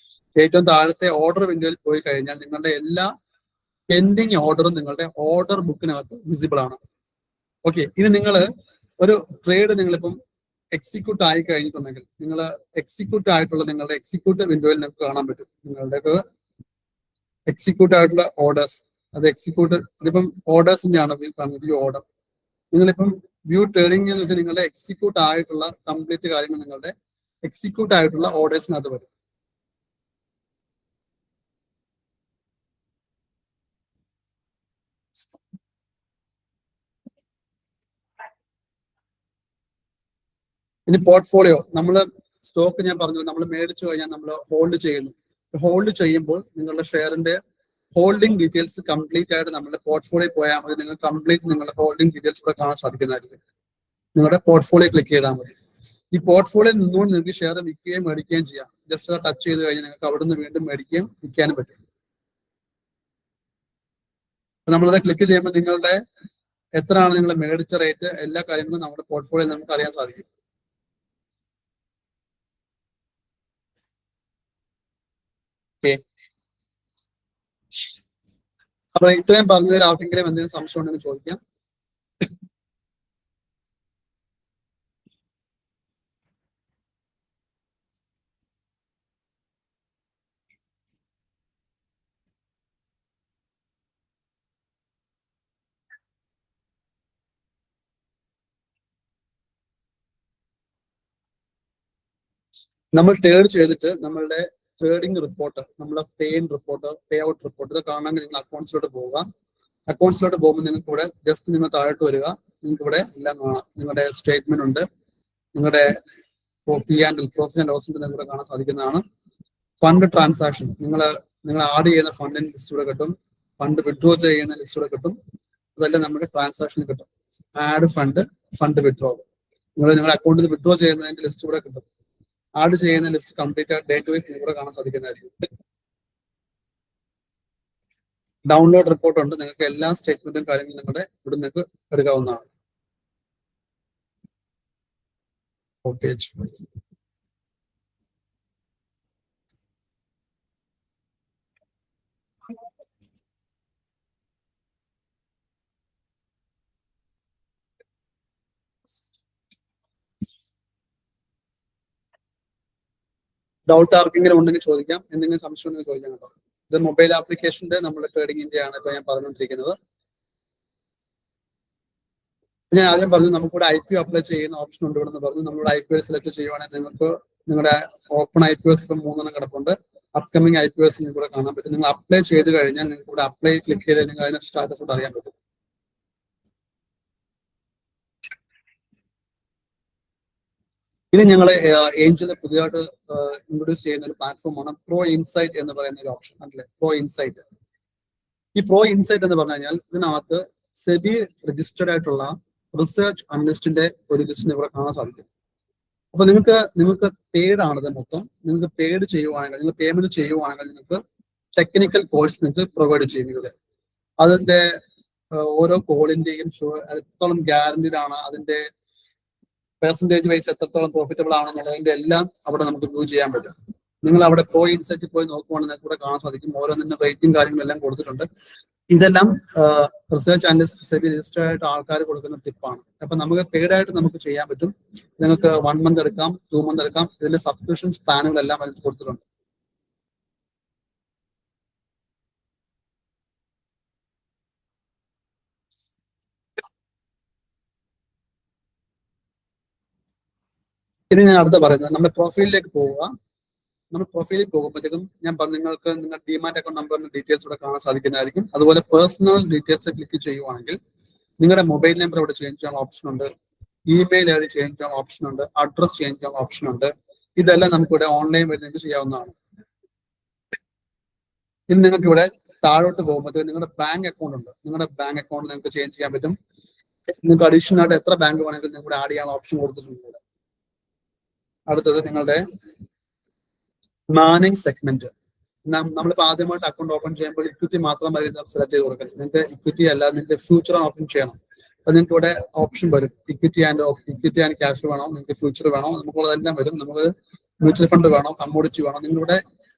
ഏറ്റവും താഴത്തെ ഓർഡർ വിൻഡോയിൽ പോയി കഴിഞ്ഞാൽ നിങ്ങളുടെ എല്ലാ പെൻഡിങ് ഓർഡറും നിങ്ങളുടെ ഓർഡർ ബുക്കിനകത്ത് വിസിബിൾ ആണ്. ഓക്കെ, ഇനി നിങ്ങൾ ഒരു ട്രേഡ് നിങ്ങളിപ്പം എക്സിക്യൂട്ട് ആയി കഴിഞ്ഞിട്ടുണ്ടെങ്കിൽ നിങ്ങൾ എക്സിക്യൂട്ട് ആയിട്ടുള്ള നിങ്ങളുടെ എക്സിക്യൂട്ട് വിൻഡോയിൽ നിങ്ങൾക്ക് കാണാൻ പറ്റും നിങ്ങളുടെ എക്സിക്യൂട്ട് ആയിട്ടുള്ള ഓർഡേഴ്സ്. അത് എക്സിക്യൂട്ട് ഇതിപ്പം ഓർഡേഴ്സിന്റെ ആണ് വ്യൂ ഓർഡർ. നിങ്ങളിപ്പം വ്യൂ ട്രേഡിംഗ് എന്ന് വെച്ചാൽ നിങ്ങളുടെ എക്സിക്യൂട്ട് ആയിട്ടുള്ള കംപ്ലീറ്റ് കാര്യങ്ങൾ നിങ്ങളുടെ എക്സിക്യൂട്ട് ആയിട്ടുള്ള ഓർഡേഴ്സിനകത്ത് വരും. ഇനി പോർട്ട്ഫോളിയോ, നമ്മൾ സ്റ്റോക്ക് ഞാൻ പറഞ്ഞു നമ്മൾ മേടിച്ചു കഴിഞ്ഞാൽ നമ്മൾ ഹോൾഡ് ചെയ്യുന്നു. ഹോൾഡ് ചെയ്യുമ്പോൾ നിങ്ങളുടെ ഷെയറിന്റെ ഹോൾഡിംഗ് ഡീറ്റെയിൽസ് കംപ്ലീറ്റ് ആയിട്ട് നമ്മുടെ പോർട്ട്ഫോളിയോ പോയാൽ മതി. നിങ്ങൾ കംപ്ലീറ്റ് നിങ്ങളുടെ ഹോൾഡിംഗ് ഡീറ്റെയിൽസ് ഇവിടെ കാണാൻ സാധിക്കുന്നതായിരിക്കും. നിങ്ങളുടെ പോർട്ട്ഫോളിയോ ക്ലിക്ക് ചെയ്താൽ മതി. ഈ പോർട്ട്ഫോളിയോ നിന്നുകൊണ്ട് നിങ്ങൾക്ക് ഷെയർ വിൽക്കുകയും മേടിക്കുകയും ചെയ്യാം. ജസ്റ്റ് ടച്ച് ചെയ്ത് കഴിഞ്ഞാൽ നിങ്ങൾക്ക് അവിടെ നിന്ന് വീണ്ടും മേടിക്കുകയും വിൽക്കാനും പറ്റും. നമ്മളത് ക്ലിക്ക് ചെയ്യുമ്പോൾ നിങ്ങളുടെ എത്രയാണ് നിങ്ങൾ മേടിച്ച റേറ്റ്, എല്ലാ കാര്യങ്ങളും നമ്മുടെ പോർട്ട്ഫോളിയോ നമുക്ക് അറിയാൻ സാധിക്കും. അപ്പൊ ഇത്രയും പറഞ്ഞതിൽ ആർക്കെങ്കിലും എന്തെങ്കിലും സംശയം ഉണ്ടെങ്കിൽ ചോദിക്കാം. നമ്മൾ ട്രേഡ് ചെയ്തിട്ട് നമ്മളുടെ ട്രേഡിംഗ് റിപ്പോർട്ട്, നമ്മളെ പേ in report, pay out report, ഇത് കാണണമെങ്കിൽ നിങ്ങൾ അക്കൗണ്ട്സിലോട്ട് പോവുക. അക്കൗണ്ട്സിലോട്ട് പോകുമ്പോൾ നിങ്ങൾക്ക് ഇവിടെ ജസ്റ്റ് നിങ്ങൾ താഴോട്ട് വരിക. നിങ്ങൾക്ക് ഇവിടെ എല്ലാം കാണാം. നിങ്ങളുടെ സ്റ്റേറ്റ്മെന്റ് ഉണ്ട്, നിങ്ങളുടെ P&L, പ്രോഫിറ്റ് ആൻഡ് ലോസിന്റെ നിങ്ങൾക്ക് കാണാൻ സാധിക്കുന്നതാണ്. ഫണ്ട് ട്രാൻസാക്ഷൻ, നിങ്ങൾ ആഡ് ചെയ്യുന്ന ഫണ്ടിന്റെ ലിസ്റ്റ് ഇവിടെ കിട്ടും. ഫണ്ട് വിഡ്രോ ചെയ്യുന്ന ലിസ്റ്റ് ഇവിടെ കിട്ടും. അതെല്ലാം നമ്മുടെ ട്രാൻസാക്ഷനിൽ കിട്ടും. ആഡ് ഫണ്ട്, ഫണ്ട് വിഡ്രോ, നിങ്ങളുടെ അക്കൗണ്ടിൽ നിന്ന് വിഡ്രോ ചെയ്യുന്നതിന്റെ ലിസ്റ്റ് ഇവിടെ കിട്ടും. ആഡ് ചെയ്യുന്ന ലിസ്റ്റ് കംപ്ലീറ്റ് ആയിട്ട് ഡേറ്റ് വൈസ് നിങ്ങൾക്ക് കാണാൻ സാധിക്കുന്നതായിരിക്കും. ഡൗൺലോഡ് റിപ്പോർട്ട് ഉണ്ട്, നിങ്ങൾക്ക് എല്ലാ സ്റ്റേറ്റ്മെന്റും കാര്യങ്ങളും നിങ്ങളുടെ ഇവിടെ നിങ്ങൾക്ക് എടുക്കാവുന്നതാണ്. പേജ്. ഡൗട്ട് ആർക്കെങ്കിലും ഉണ്ടെങ്കിൽ ചോദിക്കാം, എന്തെങ്കിലും സംശയം ഉണ്ടെങ്കിൽ ചോദിക്കാം കേട്ടോ. ഇത് മൊബൈൽ ആപ്ലിക്കേഷന്റെ നമ്മുടെ ട്രേഡിംഗിന്റെ ആണ് ഇപ്പൊ ഞാൻ പറഞ്ഞുകൊണ്ടിരിക്കുന്നത്. ഞാൻ ആദ്യം പറഞ്ഞു നമുക്കിവിടെ IPO അപ്ലൈ ചെയ്യുന്ന ഓപ്ഷൻ ഉണ്ട് ഇവിടെ നിന്ന് പറഞ്ഞു. നമ്മുടെ IPO സെലക്ട് ചെയ്യുവാണെങ്കിൽ നിങ്ങൾക്ക് നിങ്ങളുടെ ഓപ്പൺ IPOs ഇപ്പം 3 കിടപ്പുണ്ട്. അപ്കമിങ് IPOs നിങ്ങൾക്ക് ഇവിടെ കാണാൻ പറ്റും. നിങ്ങൾ അപ്ലൈ ചെയ്ത് കഴിഞ്ഞാൽ നിങ്ങൾക്ക് ഇവിടെ അപ്ലൈ ക്ലിക്ക് ചെയ്ത് നിങ്ങൾക്ക് അതിന്റെ സ്റ്റാറ്റസ് ഇവിടെ അറിയാൻ പറ്റും. ഇനി ഞങ്ങൾ ഏഞ്ചൽ പുതിയതായിട്ട് ഇൻട്രൊഡ്യൂസ് ചെയ്യുന്ന ഒരു പ്ലാറ്റ്ഫോമാണ് പ്രോ ഇൻസൈറ്റ് എന്ന് പറയുന്ന ഒരു ഓപ്ഷൻ അല്ലേ, പ്രോ ഇൻസൈറ്റ്. ഈ പ്രോ ഇൻസൈറ്റ് എന്ന് പറഞ്ഞു കഴിഞ്ഞാൽ ഇതിനകത്ത് സെബി രജിസ്റ്റേർഡ് ആയിട്ടുള്ള റിസർച്ച് അനലിസ്റ്റിന്റെ ഒരു ലിസ്റ്റിന് ഇവിടെ കാണാൻ സാധിക്കും. അപ്പൊ നിങ്ങൾക്ക് പെയ്ഡ് ആണത് മൊത്തം. നിങ്ങൾക്ക് പെയ്ഡ് ചെയ്യുവാണെങ്കിൽ, നിങ്ങൾ പേയ്മെന്റ് ചെയ്യുവാണെങ്കിൽ നിങ്ങൾക്ക് ടെക്നിക്കൽ കോഴ്സ് നിങ്ങൾക്ക് പ്രൊവൈഡ് ചെയ്യുന്നത്. അതിന്റെ ഓരോ കോളിന്റെയും എത്രത്തോളം ഗ്യാരണ്ടീഡ് ആണ്, അതിന്റെ പെർസെന്റേജ് വൈസ് എത്രത്തോളം പ്രോഫിറ്റബിൾ ആണെന്നുള്ളതിന്റെ എല്ലാം അവിടെ നമുക്ക് വ്യൂ ചെയ്യാൻ പറ്റും. നിങ്ങൾ അവിടെ പ്രോ ഇൻസൈറ്റിൽ പോയി നോക്കുവാണെങ്കിൽ നിങ്ങൾക്ക് ഇവിടെ കാണാൻ സാധിക്കും. ഓരോന്നിന്റെ റേറ്റിംഗ് കാര്യങ്ങളെല്ലാം കൊടുത്തിട്ടുണ്ട്. ഇതെല്ലാം റിസർച്ച് അനലിസ്റ്റ് സെബി രജിസ്റ്റേർഡ് ആയിട്ട് ആൾക്കാർ കൊടുക്കുന്ന ടിപ്പാണ്. അപ്പൊ നമുക്ക് പെയ്ഡ് ആയിട്ട് നമുക്ക് ചെയ്യാൻ പറ്റും. നിങ്ങൾക്ക് 1 മന്ത് എടുക്കാം, 2 മന്ത് എടുക്കാം. ഇതിന്റെ സബ്സ്ക്രിപ്ഷൻസ് പ്ലാനുകളെല്ലാം അതിൽ കൊടുത്തിട്ടുണ്ട്. ഇനി ഞാൻ അടുത്ത പറയുന്നത് നമ്മുടെ പ്രൊഫൈലിലേക്ക് പോവുക. നമ്മൾ പ്രൊഫൈലിൽ പോകുമ്പോഴത്തേക്കും ഞാൻ പറഞ്ഞു നിങ്ങൾക്ക് നിങ്ങളുടെ ഡിമാറ്റ് അക്കൗണ്ട് നമ്പറിന്റെ ഡീറ്റെയിൽസ് ഇവിടെ കാണാൻ സാധിക്കുന്നതായിരിക്കും. അതുപോലെ പേഴ്സണൽ ഡീറ്റെയിൽസ് ക്ലിക്ക് ചെയ്യുവാണെങ്കിൽ നിങ്ങളുടെ മൊബൈൽ നമ്പർ ഇവിടെ ചേഞ്ച് ചെയ്യാൻ ഓപ്ഷൻ ഉണ്ട്, ഇമെയിൽ ഐ ഡി ചേഞ്ച് ചെയ്യാൻ ഓപ്ഷൻ ഉണ്ട്, അഡ്രസ് ചേഞ്ച് ചെയ്യാൻ ഓപ്ഷൻ ഉണ്ട്. ഇതെല്ലാം നമുക്ക് ഇവിടെ ഓൺലൈൻ വഴി നിങ്ങൾക്ക് ചെയ്യാവുന്നതാണ്. ഇനി നിങ്ങൾക്ക് ഇവിടെ താഴോട്ട് പോകുമ്പോഴത്തേക്കും നിങ്ങളുടെ ബാങ്ക് അക്കൗണ്ട് ഉണ്ട്. നിങ്ങളുടെ ബാങ്ക് അക്കൗണ്ട് നിങ്ങൾക്ക് ചേഞ്ച് ചെയ്യാൻ പറ്റും. നിങ്ങൾക്ക് അഡീഷണൽ ആയിട്ട് എത്ര ബാങ്ക് വേണമെങ്കിലും നിങ്ങൾക്ക് ആഡ് ചെയ്യാൻ ഓപ്ഷൻ കൊടുത്തിട്ടുണ്ട്. അടുത്തത് നിങ്ങളുടെ മാനേജ് സെഗ്മെന്റ്. നമ്മളിപ്പോൾ ആദ്യമായിട്ട് അക്കൗണ്ട് ഓപ്പൺ ചെയ്യുമ്പോൾ ഇക്വിറ്റി മാത്രം സെലക്ട് ചെയ്ത് കൊടുക്കുന്നത്. നിങ്ങൾക്ക് ഇക്വിറ്റി അല്ല, നിങ്ങൾക്ക് ഫ്യൂച്ചർ ഓപ്പൺ ചെയ്യണം. അപ്പൊ നിങ്ങൾക്ക് ഇവിടെ ഓപ്ഷൻ വരും, ഇക്വിറ്റി ആൻഡ് ക്യാഷ് വേണോ, നിങ്ങൾക്ക് ഫ്യൂച്ചർ വേണോ, നമുക്കുള്ളതെല്ലാം വരും. നമുക്ക് മ്യൂച്വൽ ഫണ്ട് വേണോ, കമ്മോഡിറ്റി വേണോ,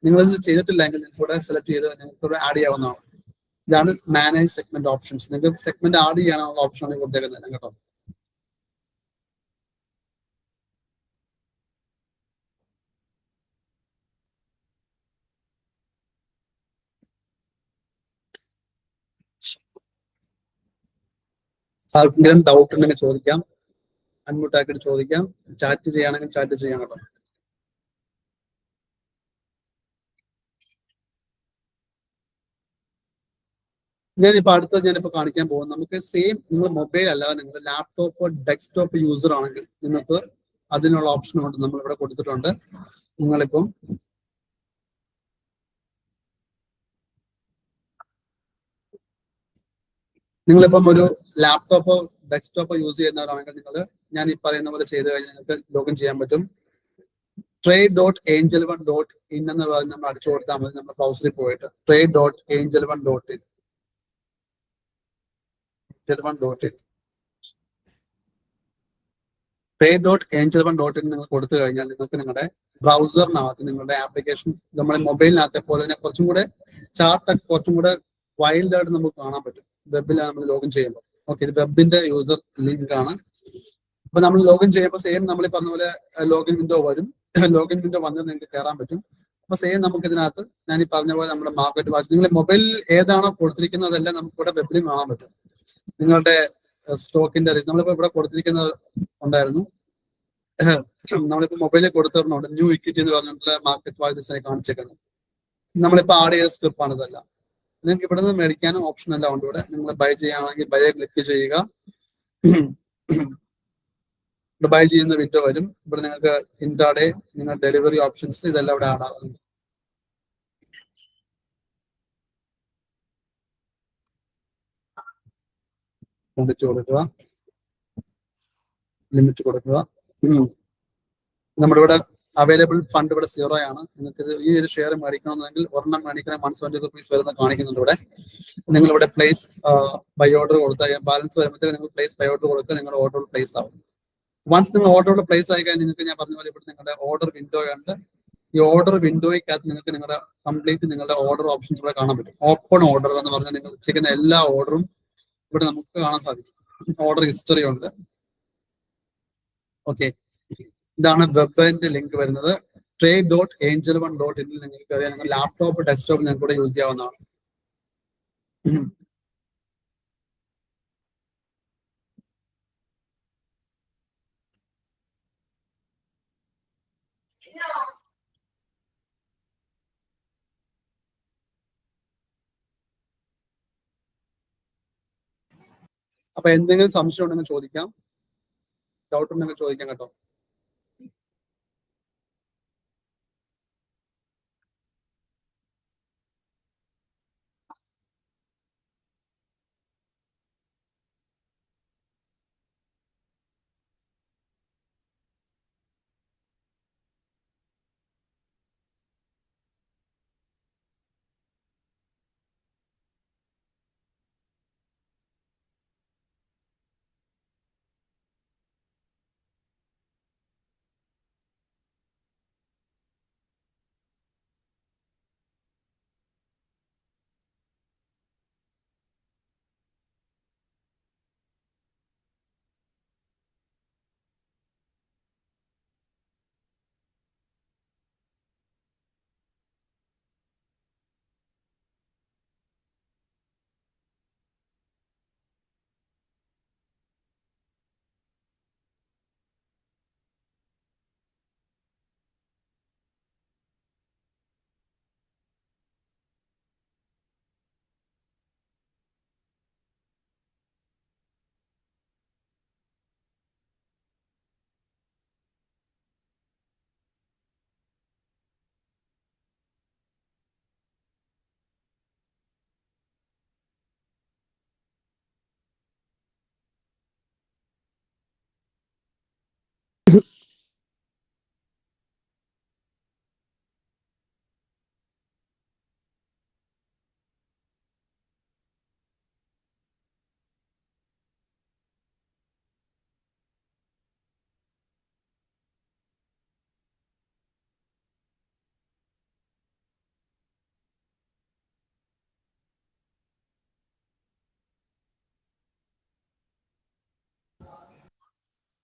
നിങ്ങൾ ചെയ്തിട്ടില്ലെങ്കിൽ നിങ്ങൾക്ക് ഇവിടെ സെലക്ട് ചെയ്ത് നിങ്ങൾക്ക് ഇവിടെ ആഡ് ചെയ്യാവുന്നതാണ്. ഇതാണ് മാനേജ് സെഗ്മെന്റ് ഓപ്ഷൻസ്. നിങ്ങൾക്ക് സെഗ്മെന്റ് ആഡ് ചെയ്യാനുള്ള ഓപ്ഷനാണ് കൊടുത്തേക്കുന്നത് കേട്ടോ. ആർക്കെങ്കിലും ഡൗട്ട് ഉണ്ടെങ്കിൽ ചോദിക്കാം, അൺമ്യൂട്ട് ആക്കിയിട്ട് ചോദിക്കാം. ചാറ്റ് ചെയ്യുകയാണെങ്കിൽ ചാറ്റ് ചെയ്യാം കേട്ടോ. ഞാനിപ്പോ അടുത്തത് ഞാനിപ്പോ കാണിക്കാൻ പോകും. നമുക്ക് സെയിം നിങ്ങൾ മൊബൈൽ അല്ലാതെ നിങ്ങൾ ലാപ്ടോപ്പോ ഡെസ്ക്ടോപ്പ് യൂസർ ആണെങ്കിൽ നിങ്ങൾക്ക് അതിനുള്ള ഓപ്ഷൻ ഉണ്ട്, നമ്മൾ ഇവിടെ കൊടുത്തിട്ടുണ്ട്. നിങ്ങളിപ്പം ഒരു ലാപ്ടോപ്പോ ഡെസ്ക്ടോപ്പോ യൂസ് ചെയ്യുന്നവരാണെങ്കിൽ നിങ്ങൾ ഞാൻ ഈ പറയുന്ന പോലെ ചെയ്ത് കഴിഞ്ഞാൽ നിങ്ങൾക്ക് ലോഗിൻ ചെയ്യാൻ പറ്റും. trade.angel1.in എന്ന് പറഞ്ഞ് നമ്മൾ അടിച്ചു കൊടുത്താൽ മതി. നമ്മൾ ബ്രൗസറിൽ പോയിട്ട് trade.angel1.in trade.angel1.in നിങ്ങൾ കൊടുത്തു കഴിഞ്ഞാൽ നിങ്ങൾക്ക് നിങ്ങളുടെ ബ്രൗസറിനകത്ത് നിങ്ങളുടെ ആപ്ലിക്കേഷൻ നമ്മുടെ മൊബൈലിനകത്തെ പോലെ തന്നെ കുറച്ചും കൂടെ ചാർട്ടൊക്കെ കുറച്ചും കൂടെ വൈൽഡ് ആയിട്ട് നമുക്ക് കാണാൻ പറ്റും വെബിലാണ് നമ്മൾ ലോഗിൻ ചെയ്യുമ്പോൾ. ഓക്കെ, ഇത് വെബിന്റെ യൂസർ ലിങ്ക് ആണ്. അപ്പൊ നമ്മൾ ലോഗിൻ ചെയ്യുമ്പോൾ സെയിം നമ്മൾ പറഞ്ഞ പോലെ ലോഗിൻ വിൻഡോ വരും. ലോഗിൻ വിൻഡോ വന്നാൽ നിങ്ങൾക്ക് കയറാൻ പറ്റും. അപ്പൊ സെയിം നമുക്ക് ഇതിനകത്ത് ഞാൻ ഈ പറഞ്ഞ പോലെ നമ്മുടെ മാർക്കറ്റ് വാച്ച് നിങ്ങൾ മൊബൈലിൽ ഏതാണോ കൊടുത്തിരിക്കുന്നത് അതെല്ലാം നമുക്ക് ഇവിടെ വെബിലും കാണാൻ പറ്റും. നിങ്ങളുടെ സ്റ്റോക്കിന്റെ നമ്മളിപ്പോ ഇവിടെ കൊടുത്തിരിക്കുന്നത് ഉണ്ടായിരുന്നു, നമ്മളിപ്പോ മൊബൈലിൽ കൊടുത്തിരുന്നുണ്ട് ന്യൂ ഇക്വിറ്റി എന്ന് പറഞ്ഞിട്ടുള്ള മാർക്കറ്റ് വാല്യൂസിനെ കാണിച്ചേക്കുന്നത്. നമ്മളിപ്പോ ആഡ് ചെയ്ത സ്ക്രിപ്പാണ് ഇതെല്ലാം. നിങ്ങൾക്ക് ഇവിടെ നിന്ന് മേടിക്കാനും ഓപ്ഷൻ എല്ലാം ഉണ്ട്. ഇവിടെ നിങ്ങൾ ബൈ ചെയ്യുകയാണെങ്കിൽ ബൈ ക്ലിക്ക് ചെയ്യുക. ബൈ ചെയ്യുന്ന വിൻഡോ വരും. ഇവിടെ നിങ്ങൾക്ക് ഇൻട്രാഡേ, നിങ്ങൾ ഡെലിവറി ഓപ്ഷൻസ് ഇതെല്ലാം ഇവിടെ ആഡ് ആകുന്നുണ്ട്. ലിമിറ്റ് കൊടുക്കുക. നമ്മുടെ ഇവിടെ അവൈലബിൾ ഫണ്ട് ഇവിടെ 0 ആണ്. നിങ്ങൾക്ക് ഈ ഒരു ഷെയർ മേടിക്കണമെന്നുണ്ടെങ്കിൽ ഒരെണ്ണം മേടിക്കണം ₹120 വരുന്ന കാണിക്കുന്നുണ്ട് ഇവിടെ. നിങ്ങൾ ഇവിടെ പ്ലേസ് ബൈ ഓർഡർ കൊടുത്താൽ ബാലൻസ് വരുമ്പോഴത്തേക്ക് നിങ്ങൾ പ്ലേസ് ബൈ ഓർഡർ കൊടുക്കുക, നിങ്ങളുടെ ഓർഡർ പ്ലേസ് ആവും. വൺസ് നിങ്ങൾ ഓർഡർ പ്ലേസ് ആയി കഴിഞ്ഞാൽ നിങ്ങൾക്ക് ഞാൻ പറഞ്ഞ പോലെ ഇവിടെ നിങ്ങളുടെ ഓർഡർ വിൻഡോ ഉണ്ട്. ഈ ഓർഡർ വിൻഡോയ്ക്കകത്ത് നിങ്ങൾക്ക് നിങ്ങളുടെ കംപ്ലീറ്റ് നിങ്ങളുടെ ഓർഡർ ഓപ്ഷൻസ് ഇവിടെ കാണാൻ പറ്റും. ഓപ്പൺ ഓർഡർ എന്ന് പറഞ്ഞാൽ നിങ്ങൾ ചെയ്യുന്ന എല്ലാ ഓർഡറും ഇവിടെ നമുക്ക് കാണാൻ സാധിക്കും. ഓർഡർ ഹിസ്റ്ററി ഉണ്ട്. ഓക്കെ, ഇതാണ് വെബിന്റെ ലിങ്ക് വരുന്നത്. trade.angel1.in നിങ്ങൾക്ക് അറിയാം. നിങ്ങൾ ലാപ്ടോപ്പ് ഡെസ്ക്ടോപ്പ് നിങ്ങൾക്ക് ഇവിടെ യൂസ് ചെയ്യാവുന്നതാണ്. അപ്പൊ എന്തെങ്കിലും സംശയം ഉണ്ടെങ്കിൽ ചോദിക്കാം, ഡൗട്ട് ഉണ്ടെങ്കിൽ ചോദിക്കാം കേട്ടോ.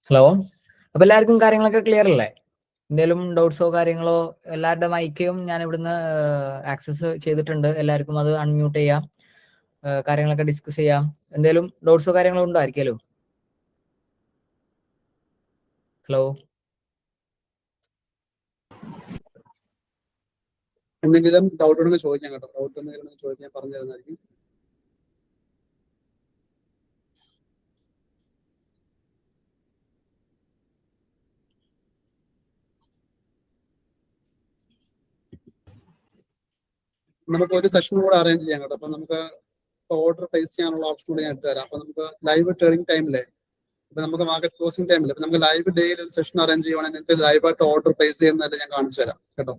ഹലോ, അപ്പൊ എല്ലാവർക്കും കാര്യങ്ങളൊക്കെ ക്ലിയർ അല്ലേ? എന്തെങ്കിലും ഡൗട്ട്സോ കാര്യങ്ങളോ? എല്ലാവരുടെ മൈക്കും ഞാൻ ഇവിടുന്ന് ആക്സസ് ചെയ്തിട്ടുണ്ട്. എല്ലാവർക്കും അത് അൺമ്യൂട്ട് ചെയ്യാം, കാര്യങ്ങളൊക്കെ ഡിസ്കസ് ചെയ്യാം. എന്തെങ്കിലും ഡൗട്ട്സോ കാര്യങ്ങളോ ഉണ്ടോ ആയിരിക്കുമല്ലോ? ഹലോ, എന്തെങ്കിലും ഡൗട്ട് ഉണ്ടെങ്കിൽ ചോദിക്കാം കേട്ടോ. ഡൗട്ട് എന്തെങ്കിലും ചോദിക്കാൻ പറഞ്ഞു തരുന്നതായിരിക്കും. നമുക്ക് ഒരു സെഷൻ കൂടെ അറേഞ്ച് ചെയ്യാം കേട്ടോ. അപ്പൊ നമുക്ക് ഓർഡർ പ്ലേസ് ചെയ്യാനുള്ള ഓപ്ഷൻ കൂടി ഞാൻ ഇട്ട് തരാം. അപ്പൊ നമുക്ക് ലൈവ് ട്രേഡിംഗ് ടൈമിലെ ഇപ്പൊ നമുക്ക് മാർക്കറ്റ് ക്ലോസിംഗ് ടൈമിൽ ഇപ്പൊ നമുക്ക് ലൈവ് ഡേയിൽ ഒരു സെഷൻ അറേഞ്ച് ചെയ്യുവാണെങ്കിൽ നിങ്ങൾക്ക് ലൈവായിട്ട് ഓർഡർ പ്ലേസ് ചെയ്യുന്നതല്ല ഞാൻ കാണിച്ചു തരാം കേട്ടോ.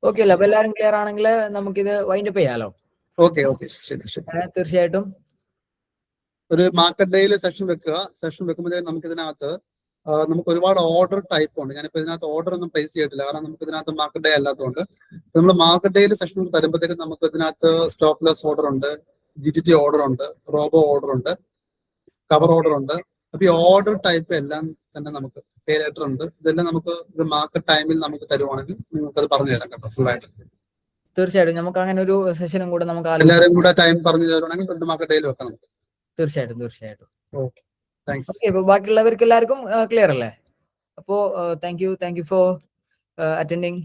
ഓക്കെ അല്ലേ? അപ്പൊ എല്ലാവരും ക്ലിയർ ആണെങ്കിൽ നമുക്കിത് വൈൻഡപ്പ് ചെയ്യാലോ? ഓക്കെ ഓക്കെ, ശരി ശരി. തീർച്ചയായിട്ടും ഒരു മാർക്കറ്റ് ഡേയിൽ സെഷൻ വെക്കുക. സെഷൻ വെക്കുമ്പോഴേ നമുക്ക് ഇതിനകത്ത് നമുക്ക് ഒരുപാട് ഓർഡർ ടൈപ്പ് ഉണ്ട്. ഞാനിപ്പോ ഇതിനകത്ത് ഓർഡർ ഒന്നും പ്ലേസ് ചെയ്തിട്ടില്ല, കാരണം നമുക്ക് ഇതിനകത്ത് മാർക്കറ്റ് ഡേ അല്ലാത്തതുകൊണ്ട്. നമ്മൾ മാർക്കറ്റ് ഡേയിൽ സെഷൻ തരുമ്പോഴത്തേക്കും നമുക്ക് ഇതിനകത്ത് സ്റ്റോപ്പ് ലോസ് ഓർഡർ ഉണ്ട്, GTT ഓർഡർ ഉണ്ട്, റോബോ ഓർഡർ ഉണ്ട്, കവർ ഓർഡർ ഉണ്ട്. അപ്പൊ ഈ ഓർഡർ ടൈപ്പ് എല്ലാം തന്നെ നമുക്ക് പേ ലെറ്റർ ഉണ്ട്. ഇതെല്ലാം നമുക്ക് ഒരു മാർക്കറ്റ് ടൈമിൽ നമുക്ക് തരുവാണെങ്കിൽ നിങ്ങൾക്ക് അത് പറഞ്ഞു തരാം കേട്ടോ, ഫുൾ ആയിട്ട്. തീർച്ചയായിട്ടും നമുക്ക് അങ്ങനെ ഒരു സെഷനും കൂടെ നമുക്ക് എല്ലാവരും കൂടെ ടൈം പറഞ്ഞു തരുവാണെങ്കിൽ മാർക്കറ്റ് ഡേയിൽ വെക്കാം നമുക്ക്. തീർച്ചയായിട്ടും തീർച്ചയായിട്ടും. Okay, thanks. ഓക്കെ, അപ്പൊ ബാക്കിയുള്ളവർക്ക് എല്ലാവർക്കും ക്ലിയർ അല്ലേ? അപ്പോ താങ്ക് യു ഫോർ അറ്റൻഡിങ്.